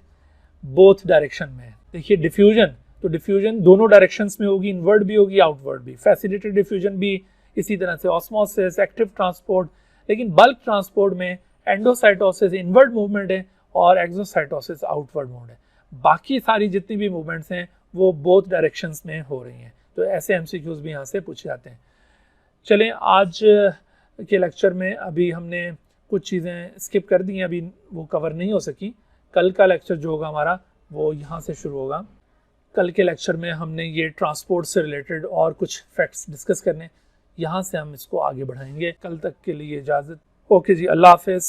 [SPEAKER 2] बोथ डायरेक्शन में। देखिए डिफ्यूजन, तो डिफ्यूजन दोनों डायरेक्शंस में होगी, इनवर्ड भी होगी आउटवर्ड भी। फैसिलिटेटेड डिफ्यूजन भी इसी तरह से, ऑस्मोसिस, एक्टिव ट्रांसपोर्ट। लेकिन बल्क ट्रांसपोर्ट में एंडोसाइटोसिस इनवर्ड मूवमेंट है और एक्सोसाइटोसिस आउटवर्ड मूवमेंट है। बाकी सारी जितनी भी मूवमेंट्स हैं वो बोथ डायरेक्शंस में हो रही हैं। तो ऐसे एमसीक्यूज भी यहाँ से पूछे जाते हैं। चलें, आज के लेक्चर में अभी हमने कुछ चीज़ें स्किप कर दी हैं, अभी वो कवर नहीं हो सकी। कल का लेक्चर जो होगा हमारा वो यहाँ से शुरू होगा। कल के लेक्चर में हमने ये ट्रांसपोर्ट से रिलेटेड और कुछ फैक्ट्स डिस्कस करने, यहाँ से हम इसको आगे बढ़ाएंगे। कल तक के लिए इजाज़त। ओके जी, अल्लाह हाफिज़।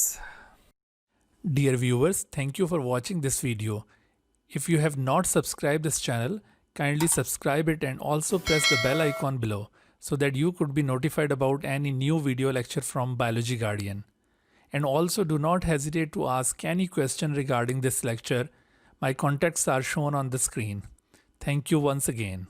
[SPEAKER 1] Dear viewers, thank you for watching this video. If you have not subscribed this channel, kindly subscribe it and also press the bell icon below so that you could be notified about any new video lecture from Biology Guardian. And also do not hesitate to ask any question regarding this lecture. My contacts are shown on the screen. Thank you once again.